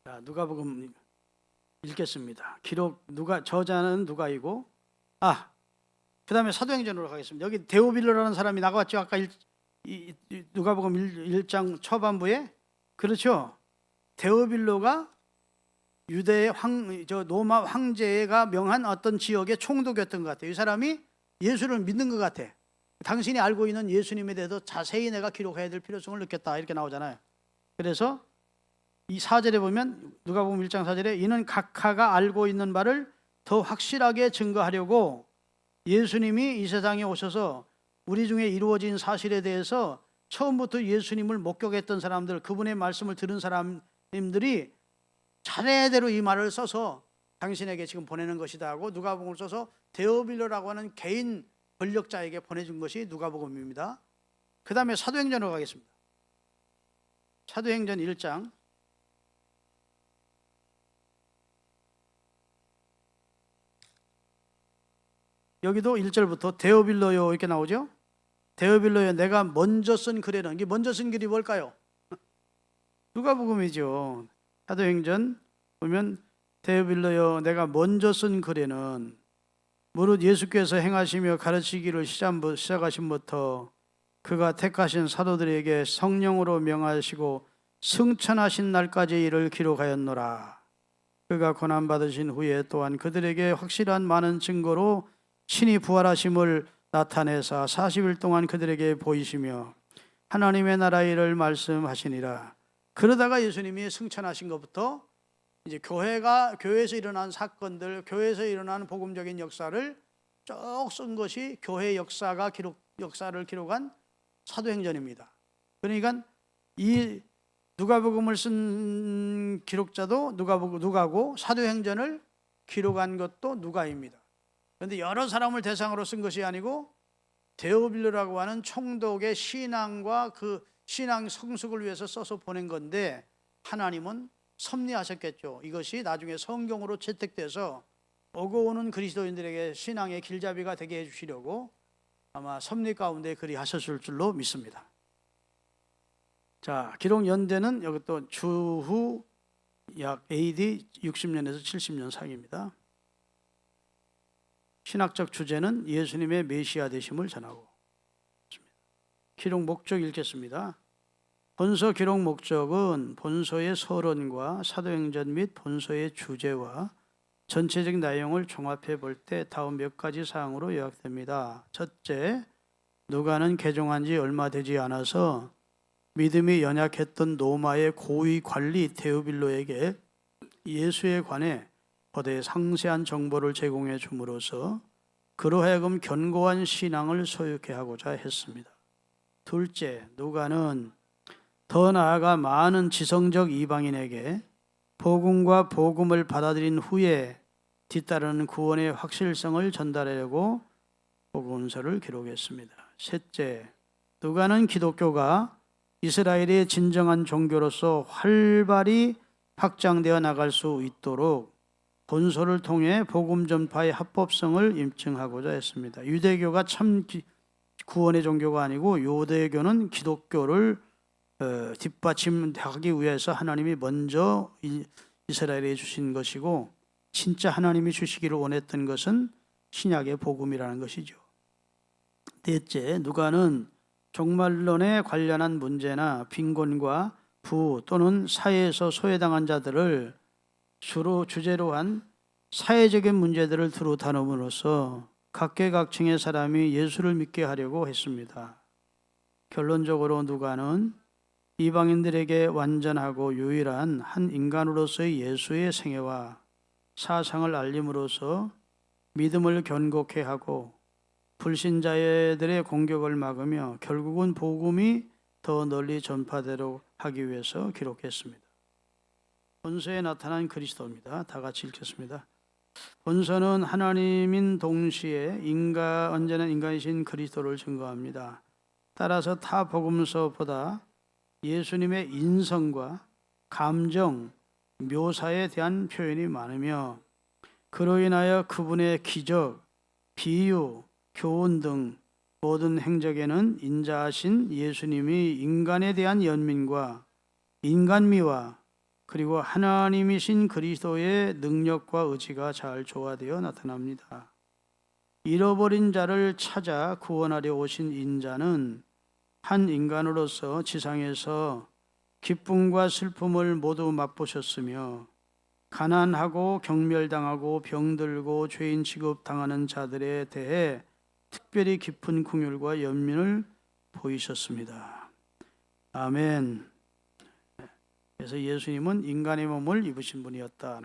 자, 누가복음 읽겠습니다. 기록 저자는 누가이고 그다음에 사도행전으로 가겠습니다. 여기 데오빌로라는 사람이 나왔죠. 아까 누가복음 1장 초반부에. 그렇죠. 데오빌로가 유대의 로마 황제가 명한 어떤 지역의 총독이었던 것 같아요. 이 사람이 예수를 믿는 것 같아. 당신이 알고 있는 예수님에 대해서 자세히 내가 기록해야 될 필요성을 느꼈다, 이렇게 나오잖아요. 그래서 이 4절에 보면 누가복음 1장 4절에 이는 각하가 알고 있는 바를 더 확실하게 증거하려고 예수님이 이 세상에 오셔서 우리 중에 이루어진 사실에 대해서 처음부터 예수님을 목격했던 사람들, 그분의 말씀을 들은 사람들이 차례대로 이 말을 써서 당신에게 지금 보내는 것이다 하고 누가복음을 써서 데오빌로라고 하는 개인 권력자에게 보내준 것이 누가복음입니다. 그 다음에 사도행전으로 가겠습니다. 사도행전 1장 여기도 1절부터 데오빌로요 이렇게 나오죠. 데오빌로요 내가 먼저 쓴 글에는, 이게 먼저 쓴 글이 뭘까요? 누가복음이죠. 사도행전 보면 데오빌로요 내가 먼저 쓴 글에는 무릇 예수께서 행하시며 가르치기를 시작하신부터 그가 택하신 사도들에게 성령으로 명하시고 승천하신 날까지 이를 기록하였노라. 그가 고난받으신 후에 또한 그들에게 확실한 많은 증거로 신이 부활하심을 나타내사 40일 동안 그들에게 보이시며 하나님의 나라 일을 말씀하시니라. 그러다가 예수님이 승천하신 것부터 이제 교회에서 일어난 사건들, 교회에서 일어난 복음적인 역사를 쭉 쓴 것이 교회 역사를 기록한 사도행전입니다. 그러니까 이 누가복음을 쓴 기록자도 누가고 사도행전을 기록한 것도 누가입니다. 그런데 여러 사람을 대상으로 쓴 것이 아니고 데오빌로라고 하는 총독의 신앙과 그 신앙 성숙을 위해서 써서 보낸 건데 하나님은 섭리하셨겠죠. 이것이 나중에 성경으로 채택돼서 오고 오는 그리스도인들에게 신앙의 길잡이가 되게 해주시려고 아마 섭리 가운데 그리 하셨을 줄로 믿습니다. 자, 기록 연대는 여기 또 주후 약 AD 60년에서 70년 사이입니다. 신학적 주제는 예수님의 메시아 되심을 전하고 있습니다. 기록 목적 읽겠습니다. 본서 기록 목적은 본서의 서론과 사도행전 및 본서의 주제와 전체적 내용을 종합해 볼 때 다음 몇 가지 사항으로 요약됩니다. 첫째, 누가는 개종한 지 얼마 되지 않아서 믿음이 연약했던 로마의 고위 관리 데오빌로에게 예수에 관해 거대 상세한 정보를 제공해 줌으로써 그로 하여금 견고한 신앙을 소유케 하고자 했습니다. 둘째, 누가는 더 나아가 많은 지성적 이방인에게 복음과 복음을 받아들인 후에 뒤따르는 구원의 확실성을 전달하려고 복음서를 기록했습니다. 셋째, 누가는 기독교가 이스라엘의 진정한 종교로서 활발히 확장되어 나갈 수 있도록 본서를 통해 복음 전파의 합법성을 입증하고자 했습니다. 유대교가 참 구원의 종교가 아니고 유대교는 기독교를 뒷받침하기 위해서 하나님이 먼저 이스라엘에 주신 것이고, 진짜 하나님이 주시기를 원했던 것은 신약의 복음이라는 것이죠. 넷째, 누가는 종말론에 관련한 문제나 빈곤과 부 또는 사회에서 소외당한 자들을 주제로 한 사회적인 문제들을 두루 다룸으로써 각계각층의 사람이 예수를 믿게 하려고 했습니다. 결론적으로 누가는 이방인들에게 완전하고 유일한 한 인간으로서의 예수의 생애와 사상을 알림으로써 믿음을 견고케 하고 불신자들의 공격을 막으며 결국은 복음이 더 널리 전파되도록 하기 위해서 기록했습니다. 본서에 나타난 그리스도입니다. 다 같이 읽겠습니다. 본서는 하나님인 동시에 언제나 인간이신 그리스도를 증거합니다. 따라서 타 복음서보다 예수님의 인성과 감정, 묘사에 대한 표현이 많으며 그로 인하여 그분의 기적, 비유, 교훈 등 모든 행적에는 인자하신 예수님이 인간에 대한 연민과 인간미와 그리고 하나님이신 그리스도의 능력과 의지가 잘 조화되어 나타납니다. 잃어버린 자를 찾아 구원하려 오신 인자는 한 인간으로서 지상에서 기쁨과 슬픔을 모두 맛보셨으며 가난하고 경멸당하고 병들고 죄인 취급당하는 자들에 대해 특별히 깊은 긍휼과 연민을 보이셨습니다. 아멘. 그래서 예수님은 인간의 몸을 입으신 분이었다.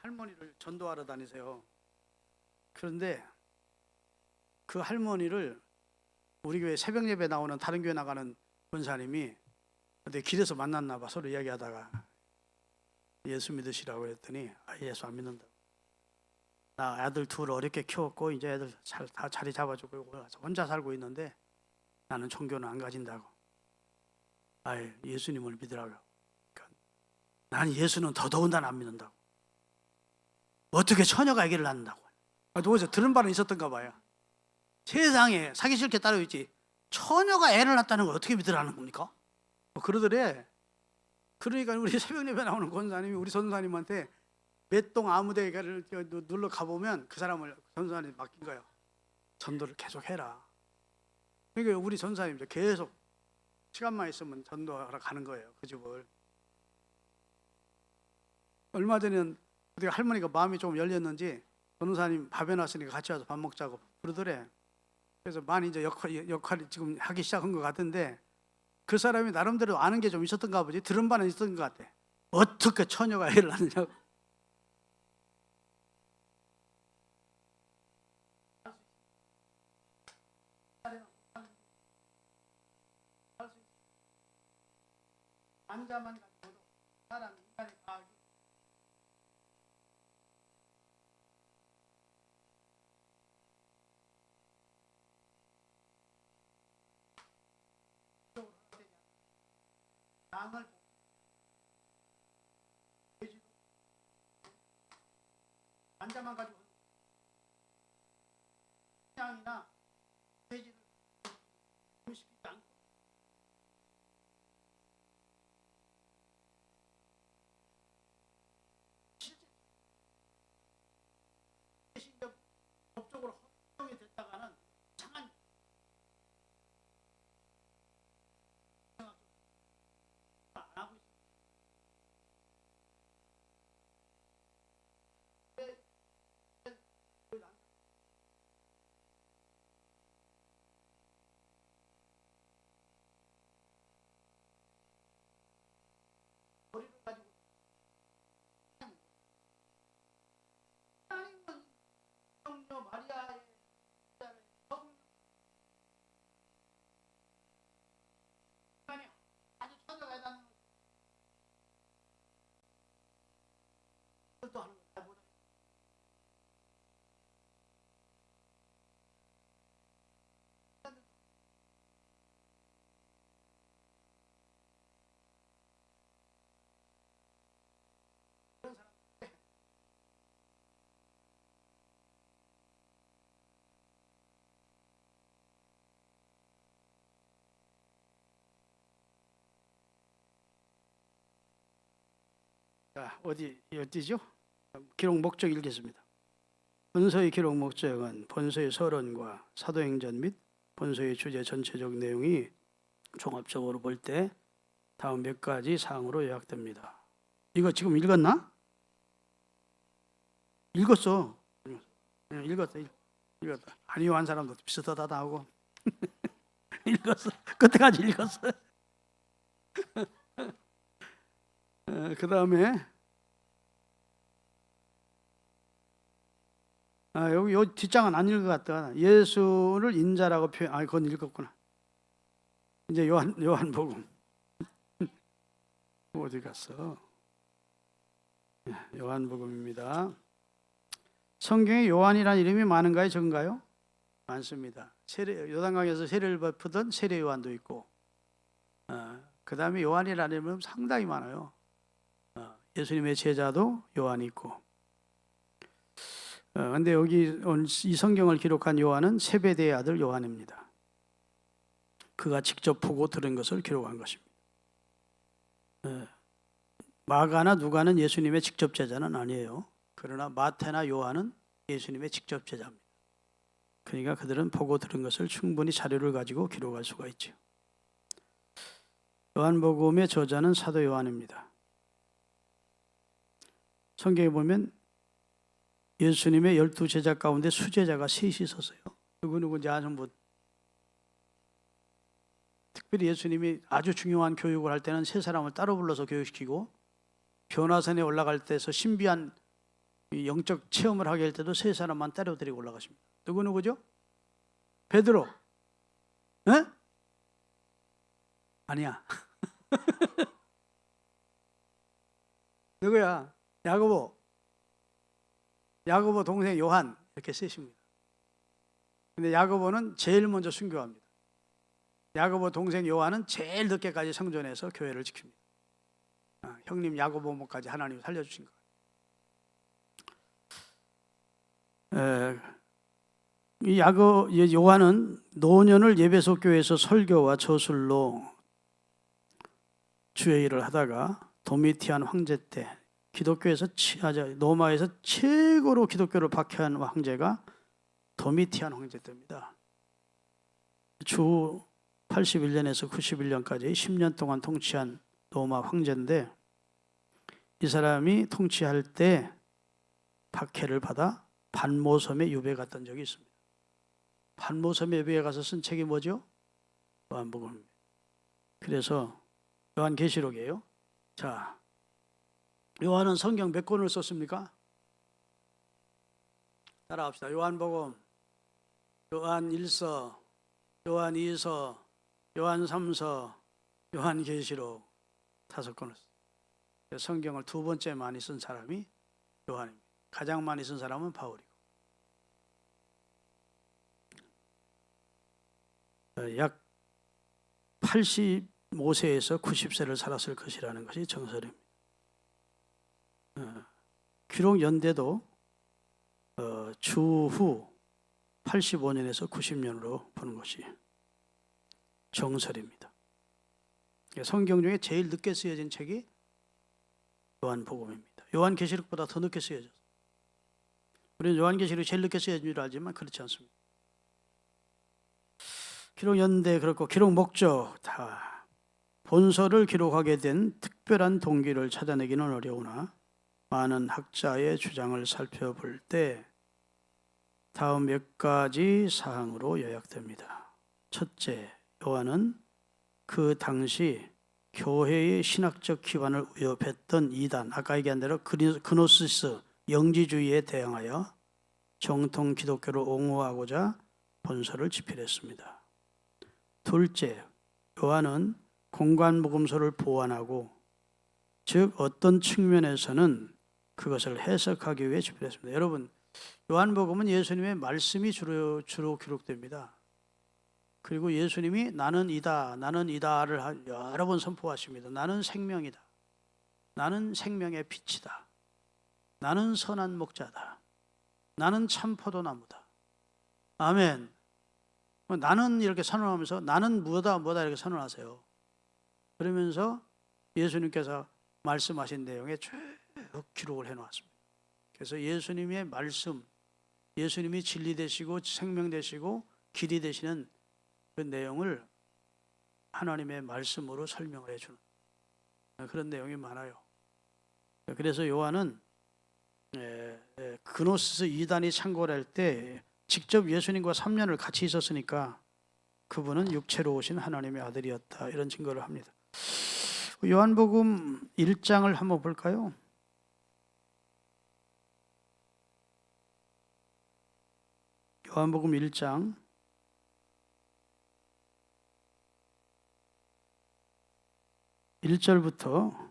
할머니를 전도하러 다니세요. 그런데 그 할머니를 우리 교회 새벽 예배 나오는 다른 교회 나가는 권사님이 근데 길에서 만났나 봐. 서로 이야기하다가 예수 믿으시라고 했더니 예수 안 믿는다. 나 아들 둘 어렵게 키웠고 이제 애들 다 자리 잡아주고 혼자 살고 있는데 나는 종교는 안 가진다고. 예수님을 믿으라고. 그러니까 난 예수는 더더군다나 안 믿는다고. 어떻게 처녀가 아기를 낳는다고. 누구서 들은 바는 있었던가 봐요. 세상에 사기 싫게 따라오지 처녀가 애를 낳았다는 걸 어떻게 믿으라는 겁니까? 그러더래. 그러니까 우리 새벽 예배 나오는 권사님이 우리 전사님한테 몇동 아무데를 눌러 가보면 그 사람을 전사님이 맡긴 거예요. 전도를 계속 해라. 그러니까 우리 전사님도 계속 시간만 있으면 전도하러 가는 거예요. 그 집을. 얼마 전에는 할머니가 마음이 좀 열렸는지 전사님 밥해 놨으니까 같이 와서 밥 먹자고 그러더래. 그래서 많이 이제 역할이 지금 하기 시작한 것 같은데 그 사람이 나름대로 아는 게 좀 있었던가 보지. 들은 바는 있었던 것 같아. 어떻게 처녀가 애를 낳느냐고. 환자만 가지고도 사람 인간의 과학이 양을 환자만 가지고 양이나 돼지를 음식이지 않고 실제 법적으로 허용이 됐다가는 이상한 안 하고 있습니다. 머리를 가지고 하나님은 성녀 마리아의 인간이 아주 처녀가 되는 것도 하는 거야. 그런 사람 자, 어디죠? 기록 목적 읽겠습니다. 본서의 기록 목적은 본서의 서론과 사도행전 및 본서의 주제 전체적 내용이 종합적으로 볼 때 다음 몇 가지 사항으로 요약됩니다. 이거 지금 읽었나? 읽었어. 읽었다. 아니요 한 사람도 비슷하다 하고 읽었어. 끝까지 읽었어. 그 다음에 여기 뒷장은 안 읽은 것 같다. 예수를 인자라고 표현. 그건 읽었구나. 이제 요한복음 어디 갔어? 요한복음입니다. 성경에 요한이라는 이름이 많은가요, 적은가요? 많습니다. 요단강에서 세례를 베푸던 세례 요한도 있고, 그 다음에 요한이라는 이름은 상당히 많아요. 예수님의 제자도 요한이 있고. 근데 여기 이 성경을 기록한 요한은 세베대의 아들 요한입니다. 그가 직접 보고 들은 것을 기록한 것입니다. 마가나 누가는 예수님의 직접 제자는 아니에요. 그러나 마태나 요한은 예수님의 직접 제자입니다. 그러니까 그들은 보고 들은 것을 충분히 자료를 가지고 기록할 수가 있죠. 요한복음의 저자는 사도 요한입니다. 성경에 보면 예수님의 12제자 가운데 수제자가 셋이 있었어요. 누구누구인지 아는 분. 특별히 예수님이 아주 중요한 교육을 할 때는 세 사람을 따로 불러서 교육시키고, 변화산에 올라갈 때서 신비한 영적 체험을 하게 할 때도 세 사람만 따로 데리고 올라가십니다. 누구누구죠? 베드로. 에? 아니야. 누구야? 야고보 동생 요한, 이렇게 셋입니다. 근데 야고보는 제일 먼저 순교합니다. 야고보 동생 요한은 제일 늦게까지 생존해서 교회를 지킵니다. 형님 야고보 목까지 하나님이 살려주신 거예요. 이 요한은 노년을 예배소 교회에서 설교와 저술로 주의 일을 하다가 도미티안 황제 때 로마에서 최고로 기독교를 박해한 황제가 도미티안 황제 때입니다. 주 81년에서 91년까지 10년 동안 통치한 로마 황제인데, 이 사람이 통치할 때 박해를 받아 반모섬에 유배 갔던 적이 있습니다. 반모섬에 유배에 가서 쓴 책이 뭐죠? 요한복음입니다. 그래서 요한계시록이에요. 자, 요한은 성경 몇 권을 썼습니까? 따라합시다. 요한복음, 요한 1서, 요한 2서, 요한 3서, 요한계시록 5권을 썼어요. 성경을 두 번째 많이 쓴 사람이 요한입니다. 가장 많이 쓴 사람은 바울이고. 약 85세에서 90세를 살았을 것이라는 것이 정설입니다. 기록 연대도 주후 85년에서 90년으로 보는 것이 정설입니다. 성경 중에 제일 늦게 쓰여진 책이 요한복음입니다. 요한계시록보다 더 늦게 쓰여졌어요. 우리는 요한계시록이 제일 늦게 쓰여진 줄 알지만 그렇지 않습니다. 기록 연대 그렇고 기록 목적 다 본서를 기록하게 된 특별한 동기를 찾아내기는 어려우나 많은 학자의 주장을 살펴볼 때 다음 몇 가지 사항으로 요약됩니다. 첫째, 요한은 그 당시 교회의 신학적 기반을 위협했던 이단, 아까 얘기한 대로 그노시스 영지주의에 대항하여 정통 기독교를 옹호하고자 본서를 집필했습니다. 둘째, 요한은 공관복음서를 보완하고, 즉 어떤 측면에서는 그것을 해석하기 위해 집필했습니다. 여러분, 요한복음은 예수님의 말씀이 주로 기록됩니다. 그리고 예수님이 나는 이다를 여러 번 선포하십니다. 나는 생명이다. 나는 생명의 빛이다. 나는 선한 목자다. 나는 참 포도나무다. 아멘. 나는 이렇게 선언하면서 나는 뭐다 이렇게 선언하세요. 그러면서 예수님께서 말씀하신 내용에 쭉 기록을 해놓았습니다. 그래서 예수님의 말씀, 예수님이 진리 되시고 생명 되시고 길이 되시는 그 내용을 하나님의 말씀으로 설명을 해주는 그런 내용이 많아요. 그래서 요한은 그노시스 이단이 창궐 할 때 직접 예수님과 3년을 같이 있었으니까 그분은 육체로 오신 하나님의 아들이었다, 이런 증거를 합니다. 요한복음 1장을 한번 볼까요? 요한복음 1장 1절부터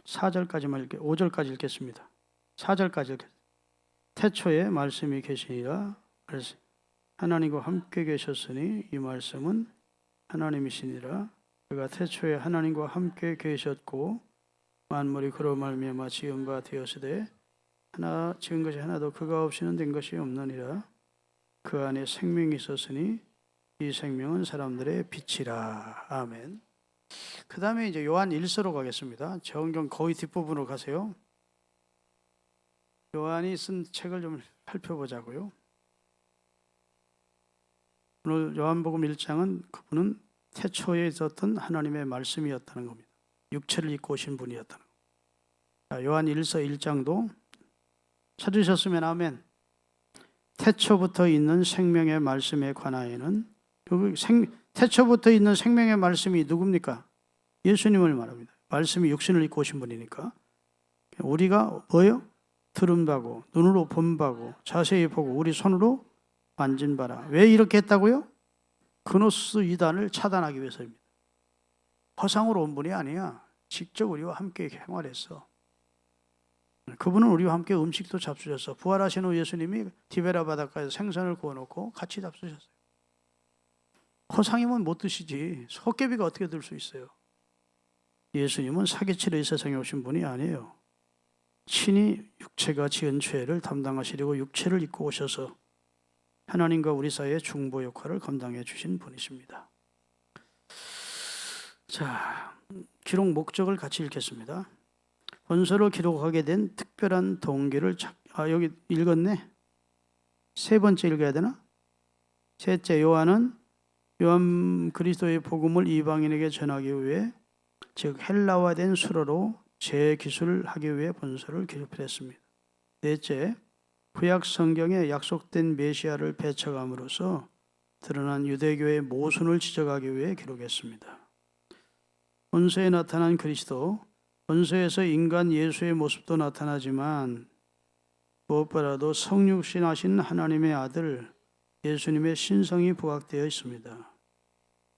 4절까지만 5절까지 읽겠습니다. 4절까지 읽겠습니다. 태초에 말씀이 계시니라. 하나님과 함께 계셨으니 이 말씀은 하나님이시니라. 그가 태초에 하나님과 함께 계셨고 만물이 그로 말미암아 지은 바 되었으되 하나 지은 것이 하나도 그가 없이는 된 것이 없느니라. 그 안에 생명이 있었으니 이 생명은 사람들의 빛이라. 아멘. 그 다음에 이제 요한 1서로 가겠습니다. 성경 거의 뒷부분으로 가세요. 요한이 쓴 책을 좀 살펴보자고요. 오늘 요한복음 1장은 그분은 태초에 있었던 하나님의 말씀이었다는 겁니다. 육체를 입고 오신 분이었다는 겁니다. 요한 1서 1장도 찾으셨으면 아멘. 태초부터 있는 생명의 말씀에 관하여는 태초부터 있는 생명의 말씀이 누굽니까? 예수님을 말합니다. 말씀이 육신을 입고 오신 분이니까 우리가 뭐요? 들은 바고 눈으로 본 바고 자세히 보고 우리 손으로 만진 바라. 왜 이렇게 했다고요? 그노스 이단을 차단하기 위해서입니다. 허상으로 온 분이 아니야. 직접 우리와 함께 생활했어. 그분은 우리와 함께 음식도 잡수셨어. 부활하신 후 예수님이 디베라 바닷가에서 생선을 구워놓고 같이 잡수셨어요. 허상이면 못 드시지. 헛개비가 어떻게 들 수 있어요? 예수님은 사기치러 이 세상에 오신 분이 아니에요. 친히 육체가 지은 죄를 담당하시려고 육체를 입고 오셔서 하나님과 우리 사이의 중보 역할을 감당해 주신 분이십니다. 자, 기록 목적을 같이 읽겠습니다. 본서로 기록하게 된 특별한 동기를 여기 읽었네. 세 번째 읽어야 되나? 셋째, 요한 그리스도의 복음을 이방인에게 전하기 위해 즉 헬라화된 수로로 재기술하기 위해 본서를 기록했습니다. 넷째, 구약 성경에 약속된 메시아를 배척함으로써 드러난 유대교의 모순을 지적하기 위해 기록했습니다. 본서에 나타난 그리스도, 본서에서 인간 예수의 모습도 나타나지만 무엇보다도 성육신하신 하나님의 아들 예수님의 신성이 부각되어 있습니다.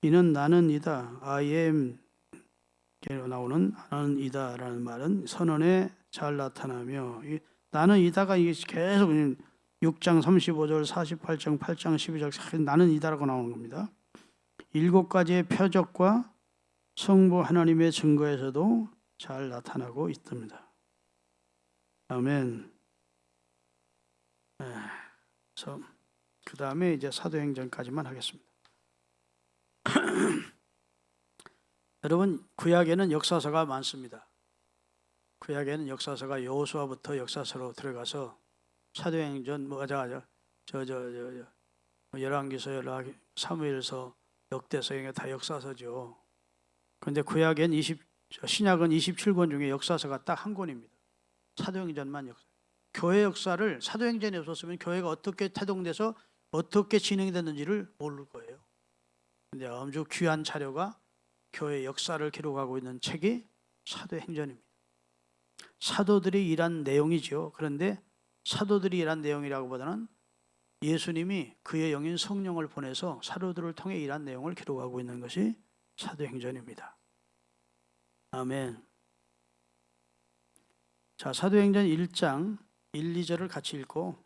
이는 나는 이다, I am 나오는 나는 이다라는 말은 선언에 잘 나타나며 나는 이다가 계속 6장 35절, 48장, 8장 12절 나는 이다라고 나오는 겁니다. 7가지의 표적과 성부 하나님의 증거에서도 잘 나타나고 있습니다. 아멘. 그래서 그 다음에 이제 사도행전까지만 하겠습니다. 여러분, 구약에는 역사서가 많습니다. 구약에는 역사서가 여호수아부터 역사서로 들어가서 사도행전 열왕기서, 사무엘서, 역대서 이게 다 역사서죠. 그런데 구약엔 신약은 27권 중에 역사서가 딱 한 권입니다. 사도행전만 역사. 교회 역사를 사도행전이 없었으면 교회가 어떻게 태동돼서 어떻게 진행됐는지를 모를 거예요. 그런데 아주 귀한 자료가 교회 역사를 기록하고 있는 책이 사도행전입니다. 사도들이 일한 내용이죠. 그런데 사도들이 일한 내용이라고보다는 예수님이 그의 영인 성령을 보내서 사도들을 통해 일한 내용을 기록하고 있는 것이 사도행전입니다. 아멘. 자, 사도행전 1장 1, 2절을 같이 읽고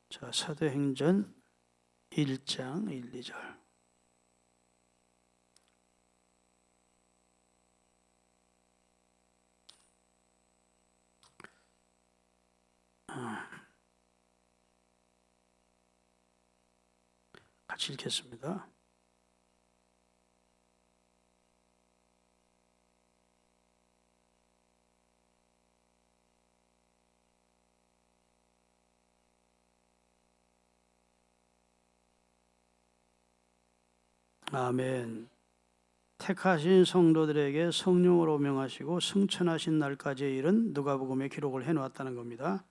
자, 사도행전 1장 1, 2절. 같이 읽겠습니다. 아멘. 택하신 성도들에게 성령으로 명하시고 승천하신 날까지의 일은 누가복음에 기록을 해놓았다는 겁니다.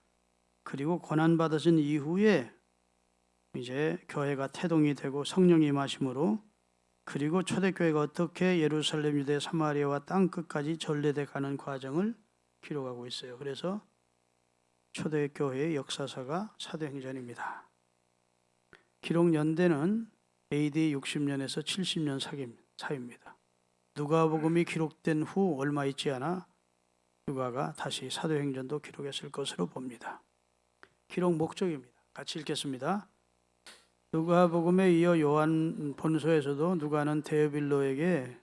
그리고 고난받으신 이후에 이제 교회가 태동이 되고 성령이 임하심으로 그리고 초대교회가 어떻게 예루살렘, 유대, 사마리아와 땅끝까지 전래돼 가는 과정을 기록하고 있어요. 그래서 초대교회의 역사서가 사도행전입니다. 기록 연대는 AD 60년에서 70년 사이입니다. 누가복음이 기록된 후 얼마 있지 않아 누가가 다시 사도행전도 기록했을 것으로 봅니다. 기록 목적입니다. 같이 읽겠습니다. 누가복음에 이어 요한 본서에서도 누가는 데오빌로에게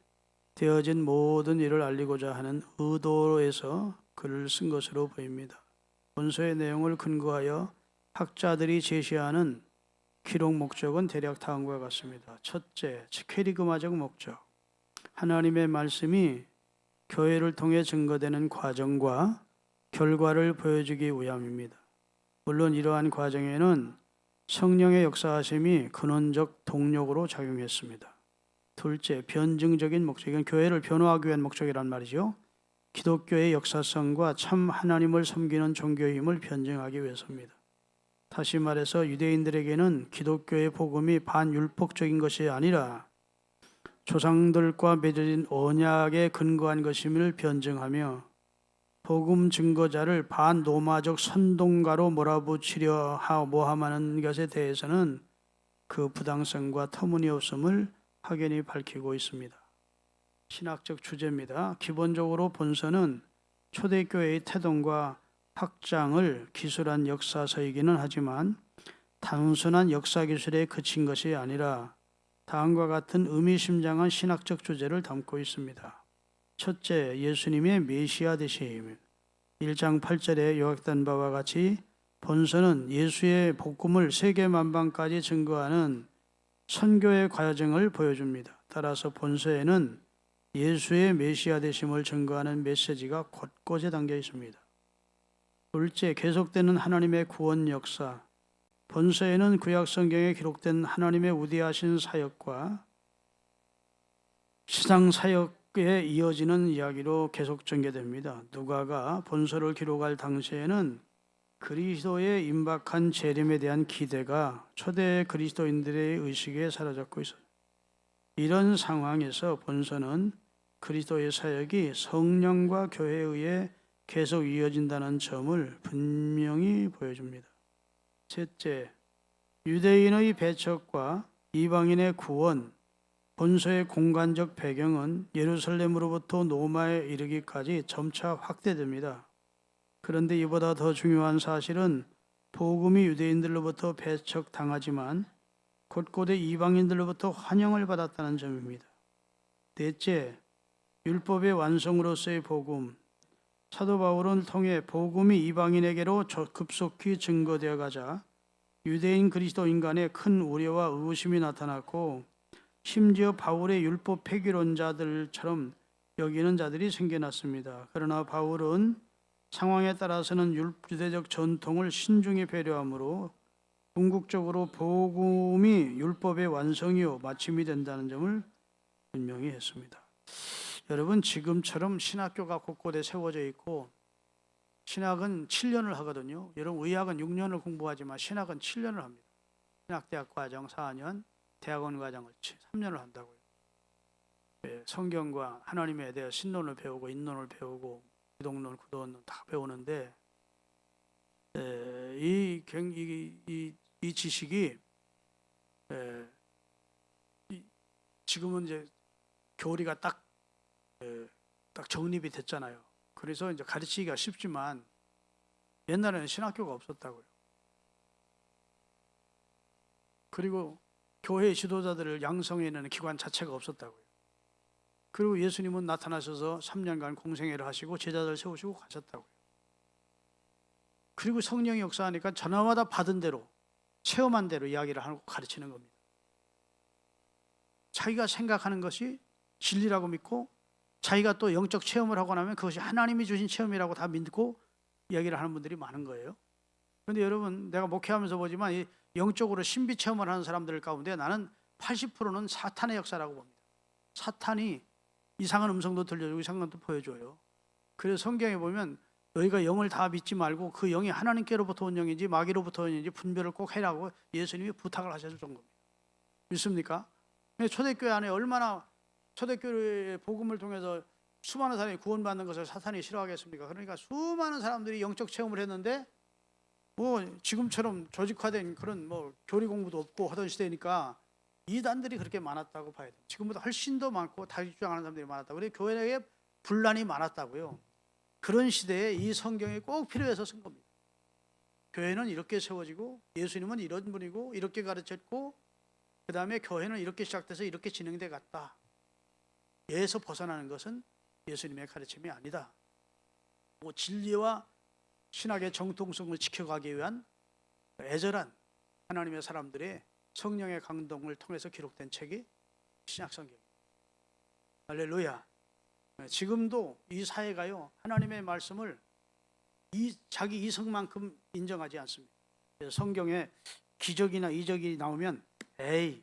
되어진 모든 일을 알리고자 하는 의도에서 글을 쓴 것으로 보입니다. 본서의 내용을 근거하여 학자들이 제시하는 기록 목적은 대략 다음과 같습니다. 첫째, 캐리그마적 목적. 하나님의 말씀이 교회를 통해 증거되는 과정과 결과를 보여주기 위함입니다. 물론 이러한 과정에는 성령의 역사하심이 근원적 동력으로 작용했습니다. 둘째, 변증적인 목적. 이건 교회를 변화하기 위한 목적이란 말이죠. 기독교의 역사성과 참 하나님을 섬기는 종교임을 변증하기 위해서입니다. 다시 말해서 유대인들에게는 기독교의 복음이 반율법적인 것이 아니라 조상들과 맺어진 언약에 근거한 것임을 변증하며 복음 증거자를 반로마적 선동가로 몰아붙이려 모함하는 것에 대해서는 그 부당성과 터무니없음을 확연히 밝히고 있습니다. 신학적 주제입니다. 기본적으로 본서는 초대교회의 태동과 확장을 기술한 역사서이기는 하지만 단순한 역사 기술에 그친 것이 아니라 다음과 같은 의미심장한 신학적 주제를 담고 있습니다. 첫째, 예수님의 메시아 되심. 1장 8절에 요약된 바와 같이 본서는 예수의 복음을 세계만방까지 증거하는 선교의 과정을 보여줍니다. 따라서 본서에는 예수의 메시아 되심을 증거하는 메시지가 곳곳에 담겨 있습니다. 둘째, 계속되는 하나님의 구원 역사. 본서에는 구약 성경에 기록된 하나님의 위대하신 사역과 시상 사역에 이어지는 이야기로 계속 전개됩니다. 누가가 본서를 기록할 당시에는 그리스도의 임박한 재림에 대한 기대가 초대 그리스도인들의 의식에 사로잡고 있어요. 이런 상황에서 본서는 그리스도의 사역이 성령과 교회에 의해 계속 이어진다는 점을 분명히 보여줍니다. 셋째, 유대인의 배척과 이방인의 구원. 본서의 공간적 배경은 예루살렘으로부터 로마에 이르기까지 점차 확대됩니다. 그런데 이보다 더 중요한 사실은 복음이 유대인들로부터 배척당하지만 곳곳에 이방인들로부터 환영을 받았다는 점입니다. 넷째, 율법의 완성으로서의 복음. 사도 바울을 통해 복음이 이방인에게로 급속히 증거되어 가자 유대인 그리스도인 간에 큰 우려와 의구심이 나타났고 심지어 바울의 율법 폐기론자들처럼 여기는 자들이 생겨났습니다. 그러나 바울은 상황에 따라서는 유대적 전통을 신중히 배려하므로 궁극적으로 복음이 율법의 완성이요 마침이 된다는 점을 분명히 했습니다. 여러분, 지금처럼 신학교가 곳곳에 세워져 있고 신학은 7년을 하거든요. 여러분, 의학은 6년을 공부하지만 신학은 7년을 합니다. 신학대학 과정 4년, 대학원 과정을 3년을 한다고요. 성경과 하나님에 대해 신론을 배우고 인론을 배우고 기독론, 구도론 다 배우는데 이 지식이 지금은 이제 교리가 딱 정립이 됐잖아요. 그래서 이제 가르치기가 쉽지만 옛날에는 신학교가 없었다고요. 그리고 교회 지도자들을 양성해내는 기관 자체가 없었다고요. 그리고 예수님은 나타나셔서 3년간 공생애를 하시고 제자들 세우시고 가셨다고요. 그리고 성령이 역사하니까 전화마다 받은 대로 체험한 대로 이야기를 하고 가르치는 겁니다. 자기가 생각하는 것이 진리라고 믿고 자기가 또 영적 체험을 하고 나면 그것이 하나님이 주신 체험이라고 다 믿고 이야기를 하는 분들이 많은 거예요. 그런데 여러분, 내가 목회하면서 보지만 이 영적으로 신비 체험을 하는 사람들 가운데 나는 80%는 사탄의 역사라고 봅니다. 사탄이 이상한 음성도 들려주고 이상한 것도 보여줘요. 그래서 성경에 보면 너희가 영을 다 믿지 말고 그 영이 하나님께로부터 온 영인지 마귀로부터 온 영인지 분별을 꼭 해라고 예수님이 부탁을 하셨을 정도입니다. 믿습니까? 초대교회 안에 얼마나 초대교회의 복음을 통해서 수많은 사람이 구원받는 것을 사탄이 싫어하겠습니까? 그러니까 수많은 사람들이 영적 체험을 했는데 뭐 지금처럼 조직화된 그런 뭐 교리 공부도 없고 하던 시대니까 이단들이 그렇게 많았다고 봐야 돼요. 지금보다 훨씬 더 많고 다시 주장하는 사람들이 많았다고. 그래서 교회에 분란이 많았다고요. 그런 시대에 이 성경이 꼭 필요해서 쓴 겁니다. 교회는 이렇게 세워지고 예수님은 이런 분이고 이렇게 가르쳤고 그 다음에 교회는 이렇게 시작돼서 이렇게 진행돼 갔다. 예에서 벗어나는 것은 예수님의 가르침이 아니다. 뭐 진리와 신학의 정통성을 지켜가기 위한 애절한 하나님의 사람들의 성령의 강동을 통해서 기록된 책이 신약성경입니다. 할렐루야. 지금도 이 사회가요 하나님의 말씀을 자기 이성만큼 인정하지 않습니다. 그래서 성경에 기적이나 이적이 나오면 에이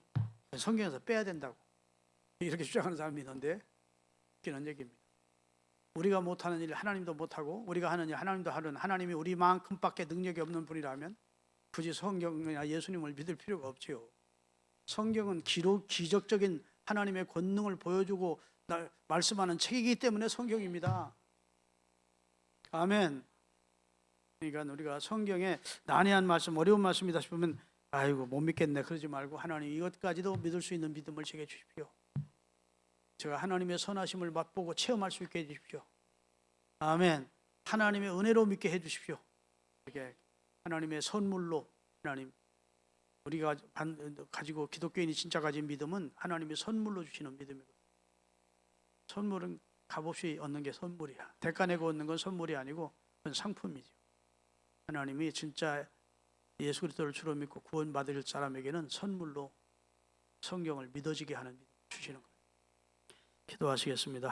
성경에서 빼야 된다고 이렇게 주장하는 사람이 있는데 웃기는 얘기입니다. 우리가 못하는 일 하나님도 못하고 우리가 하는 일 하나님도 하는 하나님이 우리만큼밖에 능력이 없는 분이라면 굳이 성경이나 예수님을 믿을 필요가 없지요. 성경은 기적적인 하나님의 권능을 보여주고 말씀하는 책이기 때문에 성경입니다. 아멘. 그러니까 우리가 성경에 난해한 말씀, 어려운 말씀이다 싶으면 아이고 못 믿겠네 그러지 말고 하나님 이것까지도 믿을 수 있는 믿음을 제게 주십시오. 제가 하나님의 선하심을 맛보고 체험할 수 있게 해주십시오. 아멘. 하나님의 은혜로 믿게 해주십시오. 이렇게 하나님의 선물로 하나님 우리가 가지고 기독교인이 진짜 가진 믿음은 하나님의 선물로 주시는 믿음이거든요. 선물은 값없이 얻는 게 선물이야. 대가 내고 얻는 건 선물이 아니고 그건 상품이죠. 하나님이 진짜 예수 그리스도를 주로 믿고 구원받을 사람에게는 선물로 성경을 믿어지게 하는 믿음을 주시는 거예요. 기도하시겠습니다.